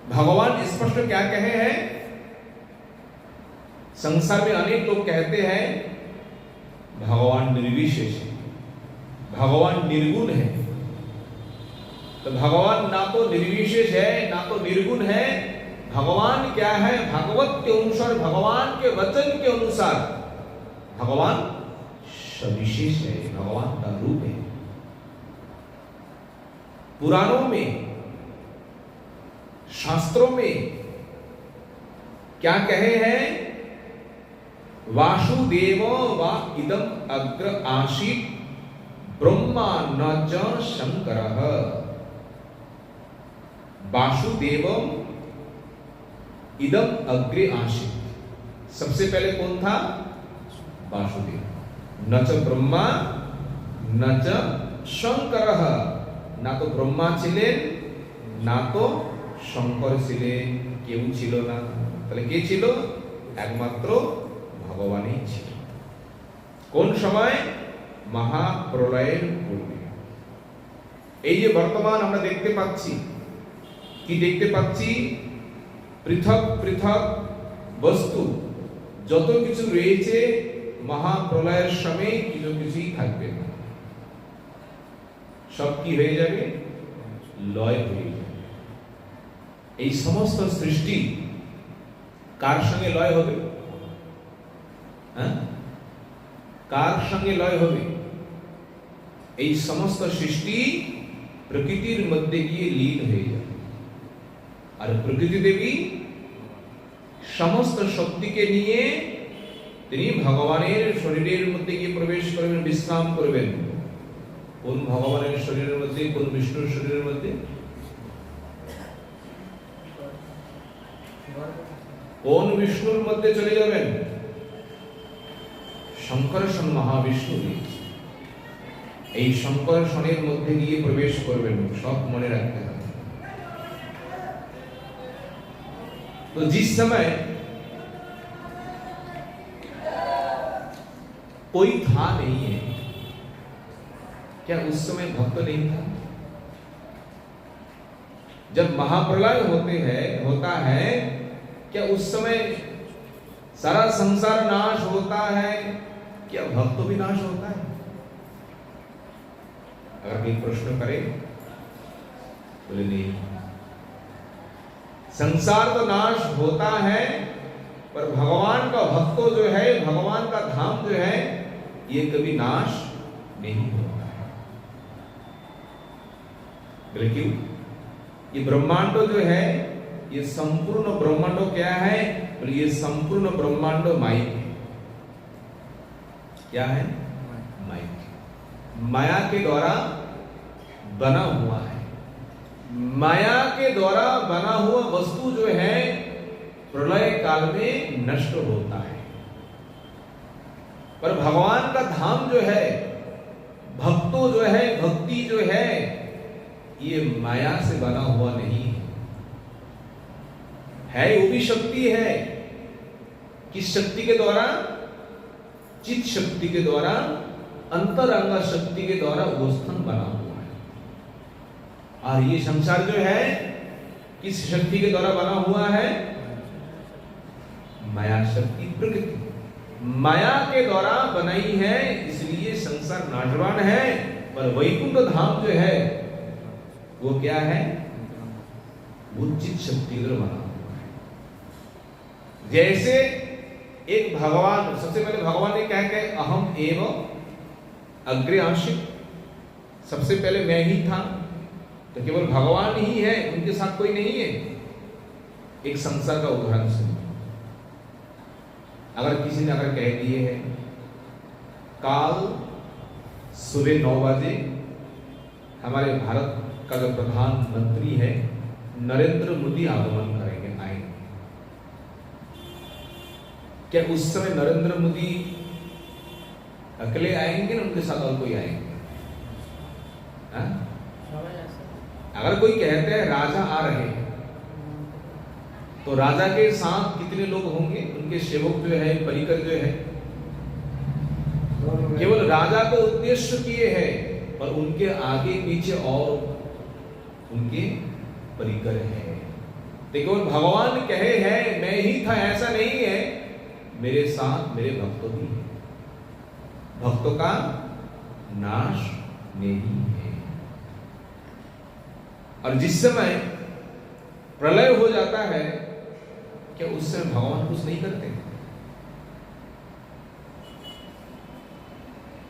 भगवान स्पष्ट क्या कहे हैं? संसार में अनेक लोग कहते हैं भगवान निर्विशेष है, भगवान निर्गुण है। तो भगवान ना तो निर्विशेष है ना तो निर्गुण है। भगवान क्या है? भगवत के अनुसार, भगवान के वचन के अनुसार भगवान सविशेष है, भगवान का रूप है। पुराणों में, शास्त्रों में क्या कहे हैं? वासुदेव वा इदम अग्र आसीत् ब्रह्मा न च शंकरः। वासुदेवम इदम अग्रे आसीत्। सबसे पहले कौन था? वासुदेव। न च ब्रह्मा न च शंकरः। ना तो ब्रह्मा ছিলেন না তো শঙ্কর ছিলেন, কেউ ছিল না। তাহলে কে ছিল? একমাত্র ভগবানই ছিল। কোন সময়? মহাপ্রলয়ের পূর্বে। এই যে বর্তমান আমরা দেখতে পাচ্ছি, কি দেখতে পাচ্ছি? পৃথক পৃথক বস্তু যত কিছু রয়েছে মহাপ্রলয়ের সময় কিছু কিছুই থাকবে না, সব কি হয়ে যাবে? লয় হয়ে যাবে। এই সমস্ত সৃষ্টি কার সঙ্গে লয় হবে? কার সঙ্গে লয় হবে? এই সমস্ত সৃষ্টি প্রকৃতির মধ্যে গিয়ে লীন হয়ে যাবে। আর প্রকৃতি দেবী সমস্ত শক্তিকে নিয়ে তিনি ভগবানের শরীরের মধ্যে গিয়ে প্রবেশ করবেন, বিশ্রাম করবেন। কোন ভগবানের শরীরের মধ্যে? কোন বিষ্ণুর শরীরের মধ্যে? কোন বিষ্ণুর মধ্যে চলে যাবেন? শঙ্করশন মহাবিষ্ণু। এই শঙ্করশনের মধ্যে গিয়ে প্রবেশ করবেন, সব মনে রাখতে হবে। তো जिस समय कोई था नहीं है, क्या उस समय भक्त नहीं था? जब महाप्रलय होता है, क्या उस समय सारा संसार नाश होता है? क्या भक्त भी नाश होता है? अगर कोई प्रश्न करे बोले नहीं, संसार तो नाश होता है, पर भगवान का भक्त जो है, भगवान का धाम जो है, ये कभी नाश नहीं होता है। बोले क्यों? ये ब्रह्मांड जो है, ये संपूर्ण ब्रह्मांड क्या है? बोले ये संपूर्ण ब्रह्मांड माइक है। क्या है? माइक। माया के द्वारा बना हुआ है। माया के द्वारा बना हुआ वस्तु जो है प्रलय काल में नष्ट होता है, पर भगवान का धाम जो है, भक्तों जो है, भक्ति जो है, ये माया से बना हुआ नहीं है। वो भी शक्ति है। किस शक्ति के द्वारा? चित शक्ति के द्वारा, अंतरंग शक्ति के द्वारा वो स्थान बना हुआ है। और ये संसार जो है किस शक्ति के द्वारा बना हुआ है? माया शक्ति, प्रकृति माया के द्वारा बनाई है, इसलिए संसार नाशवान है। पर वैकुंठ धाम जो है वो क्या है? वो चित शक्ति के द्वारा बना हुआ है। जैसे एक भगवान, सबसे पहले भगवान ने क्या कहा? अहम एव अग्रे आंशिक, सबसे पहले मैं ही था। तो केवल भगवान ही है, उनके साथ कोई नहीं है। एक संसार का उदाहरण सुनिए। अगर किसी ने अगर कह दिए है काल सुबह 9 बजे हमारे भारत का जो प्रधानमंत्री है नरेंद्र मोदी आगमन करेंगे, आएंगे, क्या उस समय नरेंद्र मोदी अकेले आएंगे ना उनके साथ और कोई आएंगे? अगर कोई कहते हैं राजा आ रहे हैं तो राजा के साथ कितने लोग होंगे? उनके सेवक जो है, परिकर जो है, केवल राजा को उद्देश्य किए हैं, पर उनके आगे पीछे और उनके परिकर है। देखो भगवान कहे हैं मैं ही था, ऐसा नहीं है, मेरे साथ मेरे भक्तों भी है। भक्तों का नाश नहीं है। और जिस समय प्रलय हो जाता है, क्या उस समय भगवान कुछ नहीं करते?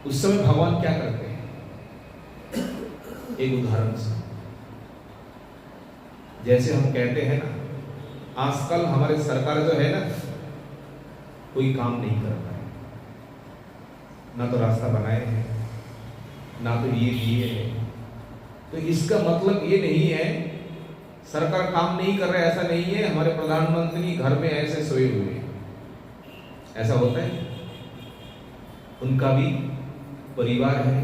उस समय भगवान क्या करते हैं? एक उदाहरण से, जैसे हम कहते हैं ना, आजकल हमारे सरकार जो है ना, कोई काम नहीं कर रहा है, ना तो रास्ता बनाए हैं, ना तो ये दिए हैं। तो इसका मतलब ये नहीं है सरकार काम नहीं कर रहा है, ऐसा नहीं है। हमारे प्रधानमंत्री घर में ऐसे सोए हुए हैं, ऐसा होता है? उनका भी परिवार है,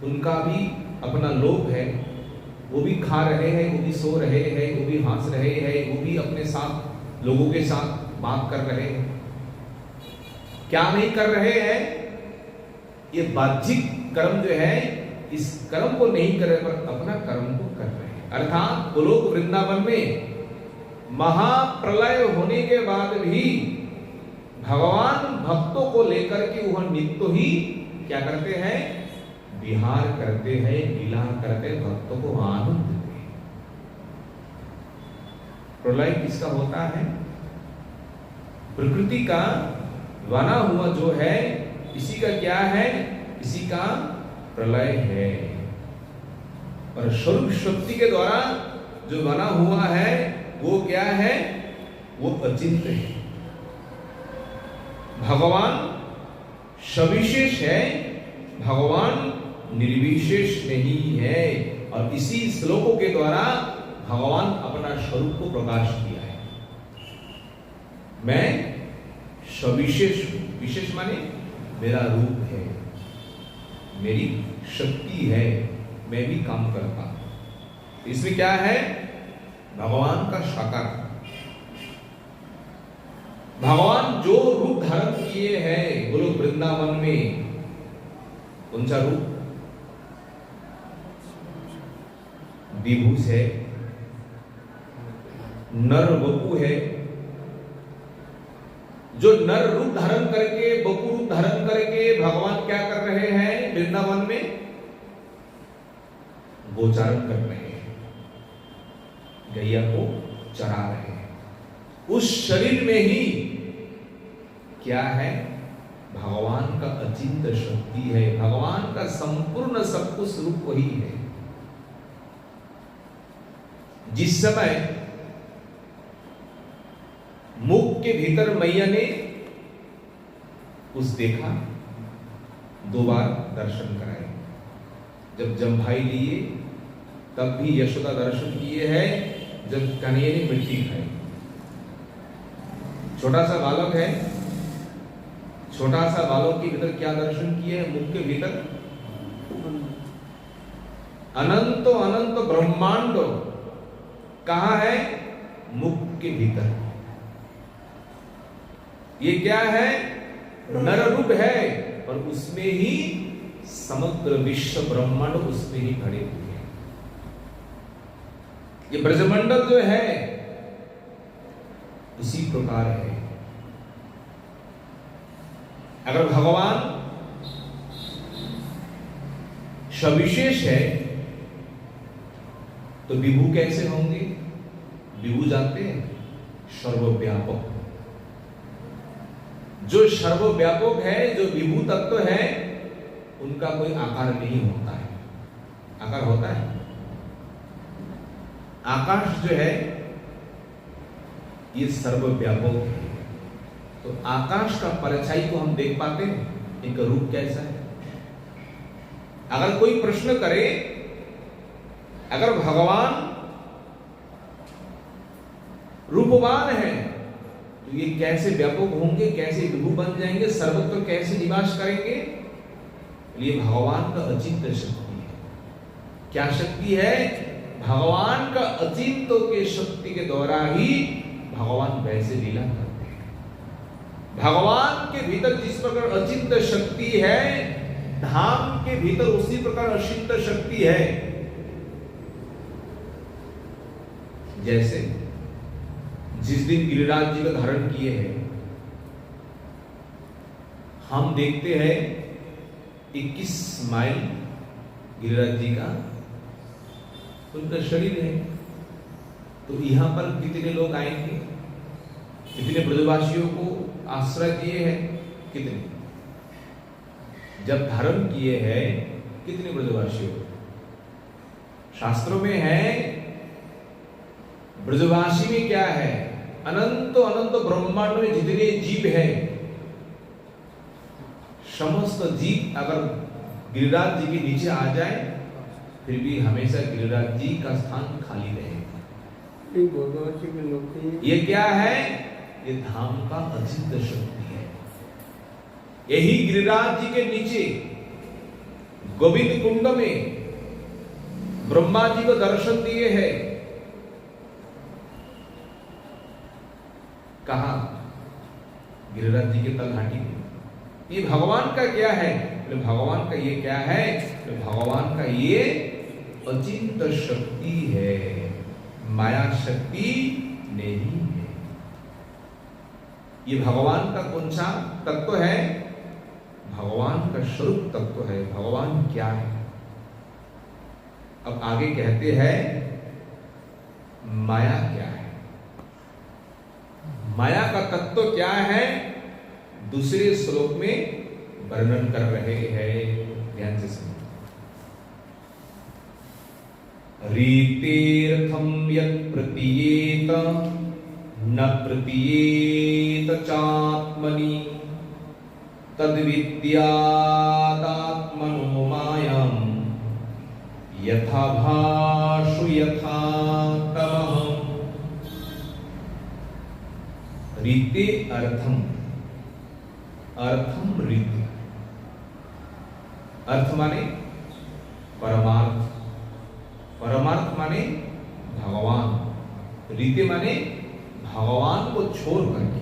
उनका भी अपना लोग है, वो भी खा रहे हैं, वो भी सो रहे हैं, वो भी हंस रहे हैं, वो भी अपने साथ लोगों के साथ बात कर रहे हैं। क्या नहीं कर रहे हैं? ये बाह्यिक कर्म जो है, इस कर्म को नहीं कर रहे, पर अपना कर्म को कर रहे हैं। अर्थात गोलोक वृंदावन में महाप्रलय होने के बाद भी भगवान भक्तों को लेकर के वह नित्य ही क्या करते हैं? विहार करते हैं, लीला करते, भक्तों को आनंद देते हैं। प्रलय किसका होता है? प्रकृति का बना हुआ जो है, इसी का क्या है? इसी का प्रलय है। और स्वरूप शक्ति के द्वारा जो बना हुआ है वो क्या है? वो अचिंत्य है। भगवान सविशेष है, भगवान निर्विशेष नहीं है। और इसी श्लोकों के द्वारा भगवान अपना स्वरूप को प्रकाश किया है। मैं सविशेष हूं, विशेष माने मेरा रूप है, मेरी शक्ति है, मैं भी काम करता हूं। इसमें क्या है? भगवान का साकार। भगवान जो रूप धारण किए हैं गोलोक वृंदावन में, कौन सा रूप? विभूष है, नर वपु है। जो नर रूप धारण करके, वपु रूप धारण करके भगवान क्या कर रहे हैं वृंदावन में? गोचारण कर रहे हैं, गैया को चरा रहे हैं। उस शरीर में ही क्या है? भगवान का अचिंत्य शक्ति है, भगवान का संपूर्ण सब कुछ रूप वही है। जिस समय मुख के भीतर मैया ने उस देखा, 2 बार दर्शन कराए। जब जम्भाई लिए तब भी यशोदा दर्शन किए हैं जब कन्हैया ने मिट्टी खाई। छोटा सा बालक है, छोटा सा बालक के भीतर क्या दर्शन किए हैं? मुख के भीतर अनंत अनंत ब्रह्मांड कहां है? मुख के भीतर। ये क्या है? नर रूप है, पर उसमें ही समग्र विश्व ब्रह्मांड उसमें ही खड़े हुए हैं। ये ब्रजमंडल जो है उसी प्रकार है। अगर भगवान सविशेष है तो विभू कैसे होंगे? विभू जानते हैं? सर्वव्यापक। जो सर्वव्यापक है, जो विभू तत्व है, उनका कोई आकार नहीं होता है। आकार होता है? आकाश जो है ये सर्वव्यापक है। तो आकाश का परछाई को हम देख पाते हैं, इनका रूप कैसा है? अगर कोई प्रश्न करे, अगर भगवान रूपवान है तो ये कैसे व्यापक होंगे, कैसे विभू बन जाएंगे, सर्वत्र कैसे निवास करेंगे? ये भगवान का अचिंत्य शक्ति है। क्या शक्ति है? भगवान का अचिंत्य के शक्ति के द्वारा ही भगवान वैसे लीला करते हैं। भगवान के भीतर जिस प्रकार अचिंत्य शक्ति है, धाम के भीतर उसी प्रकार अचिंत्य शक्ति है। जैसे जिस दिन गिरिराज जी का धारण किए हैं, हम देखते हैं 21 माइल गिरिराज जी का उनका शरीर है। तो यहां पर कितने लोग आएंगे? कितने ब्रजवासियों को आश्रय दिए हैं? कितने? जब धारण किए हैं कितने ब्रजवासियों? शास्त्रों में है ब्रजवासी में क्या है? अनंत अनंत ब्रह्मांड में जितने जीव हैं, समस्त जीव अगर गिरिराज जी के नीचे आ जाए फिर भी हमेशा गिरिराज जी का स्थान खाली रहेगा। ये क्या है? ये धाम का अचिंत्य शक्ति है। यही गिरिराज जी के नीचे गोविंद कुंड में ब्रह्मा जी को दर्शन दिए हैं। कहा? गिरिराज जी के तलहटी में। ये भगवान का क्या है? भगवान का ये क्या है? भगवान का ये अचिंत्य शक्ति है, माया शक्ति नहीं है। ये भगवान का कौन सा तत्व है? भगवान का स्वरूप तत्व है। भगवान क्या है? अब आगे कहते हैं माया क्या है। माया का तत्व क्या है? दूसरे श्लोक में वर्णन कर रहे हैं। ध्यान से सुनो। रीतेर्थम यत् प्रतीयेत न प्रतीयेत चात्मनि तद्विद्यादात्मनो मायां यथा भाषु यथा तमः। रीते अर्थम, अर्थम रीति। अर्थ माने परमार्थ, परमार्थ माने भगवान, रीति माने भगवान को छोड़ करके,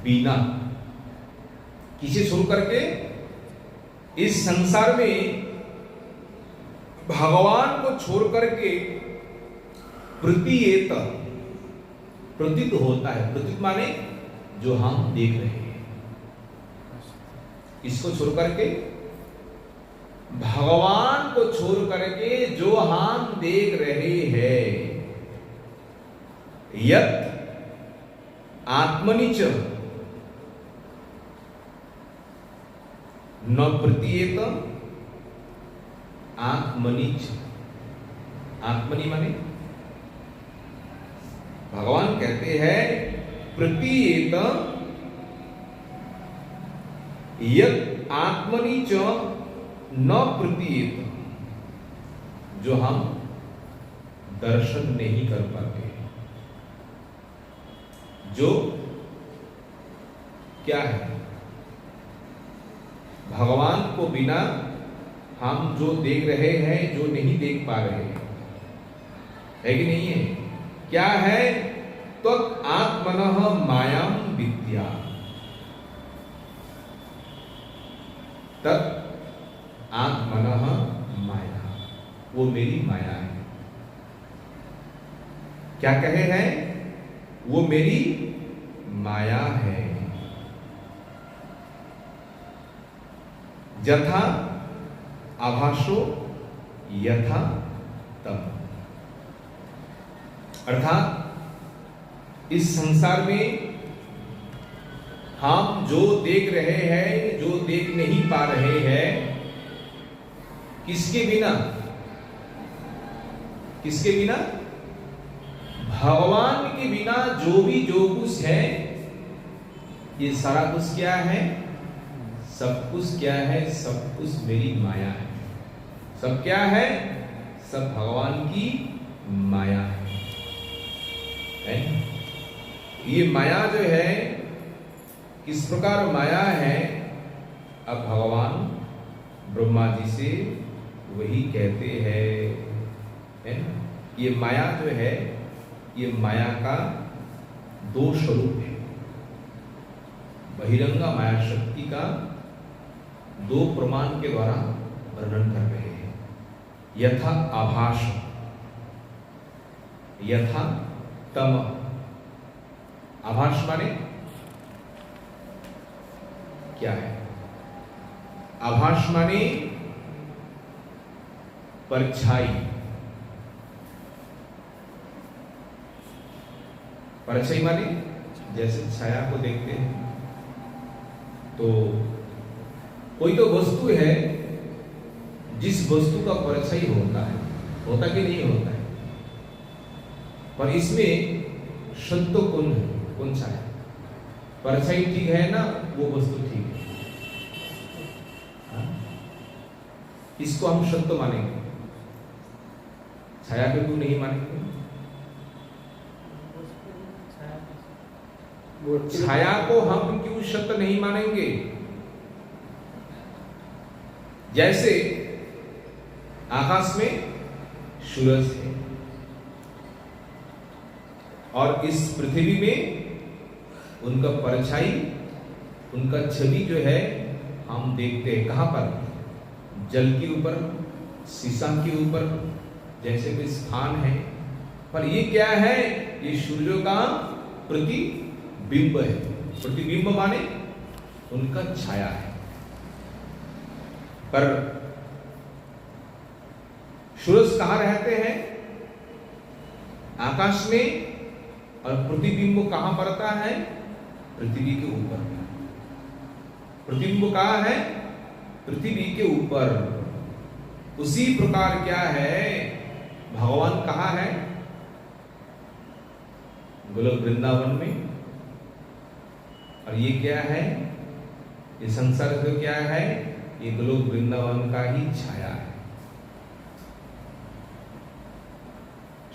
बिना किसे छोड़ करके इस संसार में भगवान को छोड़ करके प्रतीयेत, प्रतीत होता है। प्रतीत माने जो हम देख रहे हैं, इसको छोड़ करके, भगवान को छोड़ करके जो हम देख रहे हैं, यत् आत्मनिच न प्रतीयेत आत्मनिच। आत्मनि माने भगवान कहते हैं प्रतीयेत यत् आत्मनि च न प्रतीयेत, जो हम दर्शन नहीं कर पाते हैं। जो क्या है, भगवान को बिना हम जो देख रहे हैं, जो नहीं देख पा रहे हैं, है कि नहीं है? क्या है? तो आत्मनः मायां विद्या, तत् आत्मनः माया, वो मेरी माया है। क्या कहे हैं? वो मेरी माया है। यथा आभासो यथा तम, अर्थात इस संसार में हम जो देख रहे हैं, जो देख नहीं पा रहे हैं, किसके बिना? किसके बिना? भगवान के बिना जो भी जो कुछ है, ये सारा कुछ क्या है? सब कुछ क्या है? सब कुछ मेरी माया है। सब क्या है? सब भगवान की माया है। ये माया जो है, किस प्रकार माया है? अब भगवान ब्रह्मा जी से वही कहते हैं, है ना? ये माया जो है, ये माया का दो स्वरूप है। बहिरंगा माया शक्ति का दो प्रमाण के द्वारा वर्णन कर रहे हैं। यथा आभास, यथा तम। आभास माने क्या है? आभास माने परछाई। परछाई माने जैसे छाया को देखते हैं, तो कोई तो वस्तु है जिस वस्तु का परछाई होता है, होता कि नहीं होता है, पर इसमें शुद्ध कौन सा है? परछाई ठीक है ना, वो वस्तु ठीक है। इसको हम शुद्ध मानेंगे, छाया को क्यों नहीं मानेंगे? छाया को हम क्यों शुद्ध नहीं मानेंगे? जैसे आकाश में सूरज है और इस पृथ्वी में उनका परछाई, उनका छवि जो है हम देखते हैं कहां पर? जल के ऊपर, शीशम के ऊपर, जैसे कोई स्थान है। पर ये क्या है? ये सूर्य का प्रतिबिंब है। प्रतिबिंब माने उनका छाया है। पर सूरज कहां रहते हैं? आकाश में। और प्रतिबिंब कहां पड़ता है? पृथ्वी के ऊपर। प्रतिबिंब कहां है? पृथ्वी के ऊपर। उसी प्रकार क्या है, भगवान कहां है? गोलोक वृंदावन में। और ये क्या है? ये संसार जो क्या है? ये गोलोक वृंदावन का ही छाया है।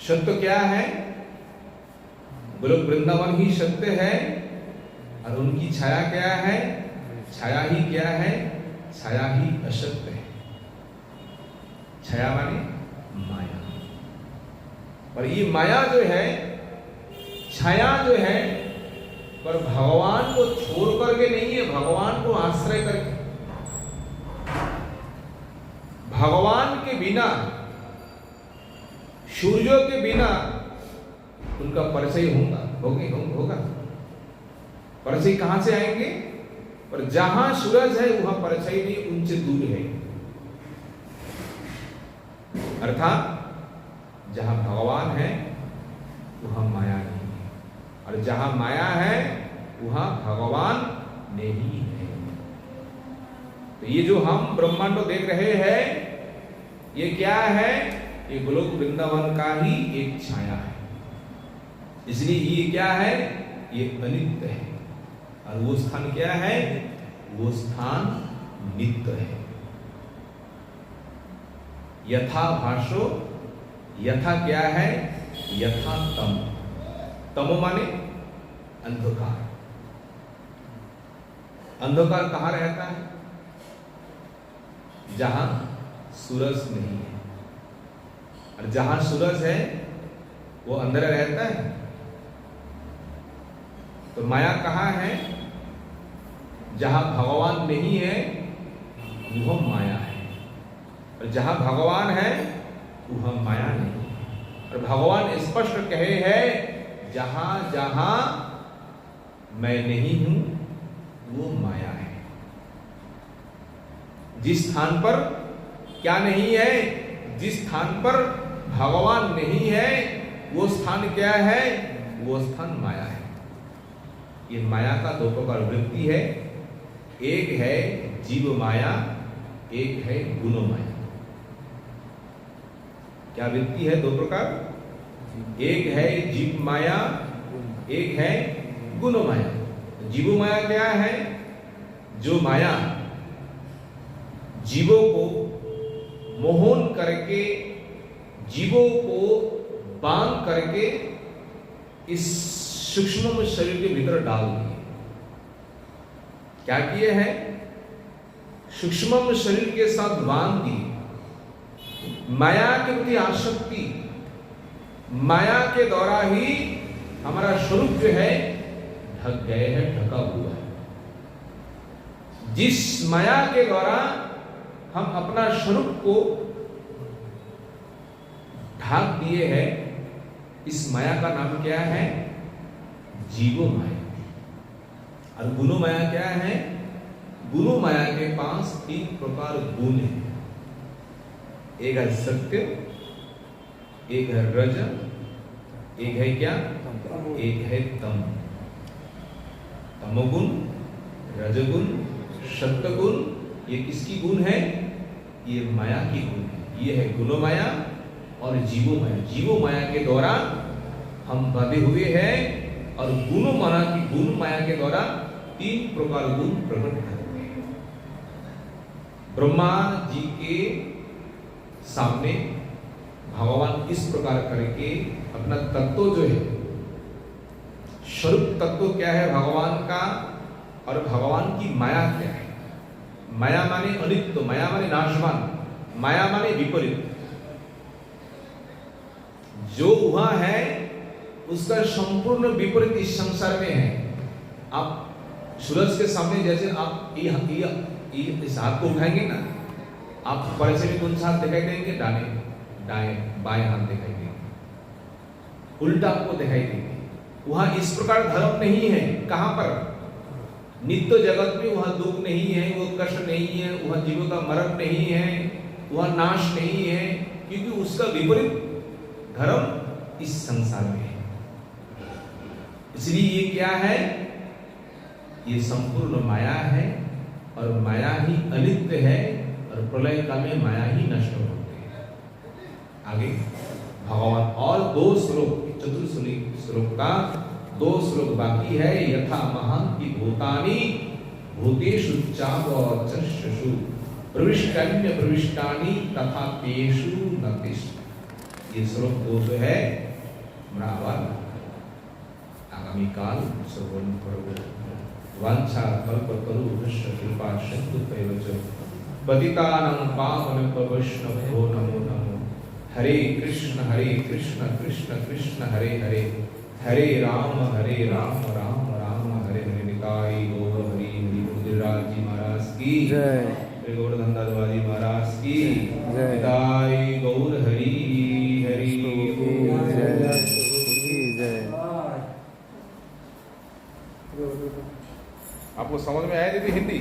सत्य क्या है? गोलोक वृंदावन ही सत्य है। और उनकी छाया क्या है? छाया ही क्या है? छाया ही असत्य है। छाया माने माया। और ये माया जो है, छाया जो है, पर भगवान को छोड़ करके नहीं है, भगवान को आश्रय करके। भगवान के बिना, सूर्यों के बिना उनका परिचय होगा। परिचय कहां से आएंगे? पर जहां सूरज है वहां परिचय नहीं, उनसे दूर है। अर्थात जहां भगवान है वहां माया नहीं है, और जहां माया है वहां भगवान नहीं है। तो ये जो हम ब्रह्मांड देख रहे हैं, ये क्या है? ये गोलोक वृंदावन का ही एक छाया है। इसलिए ये क्या है? ये अनित्य है। और वो स्थान क्या है? वो स्थान नित्य है। यथा भाषो यथा क्या है? यथा तम। तमो माने अंधकार। अंधकार कहां रहता है? जहां सूरज नहीं है। और जहां सूरज है वो अंधेरा रहता है। तो माया कहां है? जहां भगवान नहीं है वह माया है, और जहां भगवान है वह माया नहीं है। और भगवान स्पष्ट कहे हैं, जहां जहां मैं नहीं हूं वो माया है। जिस स्थान पर क्या नहीं है? जिस स्थान पर भगवान नहीं है वो स्थान क्या है? वो स्थान माया है। ये माया का दो प्रकार वृत्ति है। एक है जीव माया, एक है गुण माया। क्या वृत्ति है? दो प्रकार। एक है जीव माया, एक है गुण माया। जीव माया क्या है? जो माया जीवों को मोहन करके, जीवों को बांध करके इस सूक्ष्म शरीर के भीतर डाल दिए। क्या किए हैं? सूक्ष्म शरीर के साथ बांध दिए। माया के प्रति आसक्ति, माया के द्वारा ही हमारा स्वरूप जो है ढक गए हैं, ढका हुआ है। जिस माया के द्वारा हम अपना स्वरूप को ढाक दिए हैं, इस माया का नाम क्या है? जीवो माया। और गुणो माया क्या है? गुणो माया के पास तीन प्रकार गुण है। एक है सत्य, एक है रज, एक है क्या? एक है तम। तमोगुण, रजगुण, सत्वगुण, ये किसकी गुण है? ये माया की गुण है। ये है गुणो माया और जीवो माया। जीवो माया के द्वारा हम बंधे हुए हैं, और गुणो माया की, गुण माया के द्वारा तीन प्रकार गुण प्रकट करते हैं। ब्रह्मा जी के सामने भगवान इस प्रकार करके अपना तत्व जो है, स्वरूप तत्व क्या है भगवान का, और भगवान की माया क्या है? माया माने अनित्य, माया माने नाशवान, माया माने विपरीत। जो वहां है उसका संपूर्ण विपरीत इस संसार में है। आप सूरज के सामने जैसे आप इस हाथ को उठाएंगे ना, आप पैसे में कौन सा हाथ दिखाई देंगे? दाएं बाएं हाथ दिखाई देंगे, उल्टा आपको दिखाई देंगे। वहां इस प्रकार धर्म नहीं है। कहां पर? नित्य जगत में वहां दुख नहीं है, वो कष्ट नहीं है, वहां जीवों का मरण नहीं है, वहां नाश नहीं है, क्योंकि उसका विपरीत धर्म इस संसार में है। इसलिए ये क्या है? ये संपूर्ण माया है, और माया ही अनित्य है, और प्रलय काल में माया ही नष्ट होती है। आगे भगवान और दो श्लोक, चतुर्थ श्लोक का दो श्लोक बाकी है। यथा महांति भूतानि भूतेषु चावचर्षसु प्रविष्टान्य प्रविष्टानि तथा तेषु न तिष्ठति। ये श्लोक दो जो है आगामी काल श्रवण करो। वांछा कल्पतरुभ्यश्च कृपा सिन्धुभ्यैव च पतितानां पावनेभ्यो वैष्णवेभ्यो नमो नमो। हरे कृष्ण कृष्ण कृष्ण हरे हरे, हरे राम राम राम हरे हरे। निताई गौर हरि हरि। गुरुराज जी महाराज की जय। श्री गौरधनदास जी महाराज की जय। निताई गौर हरि हरि जय। आपको समझ में आया दीदी हिंदी?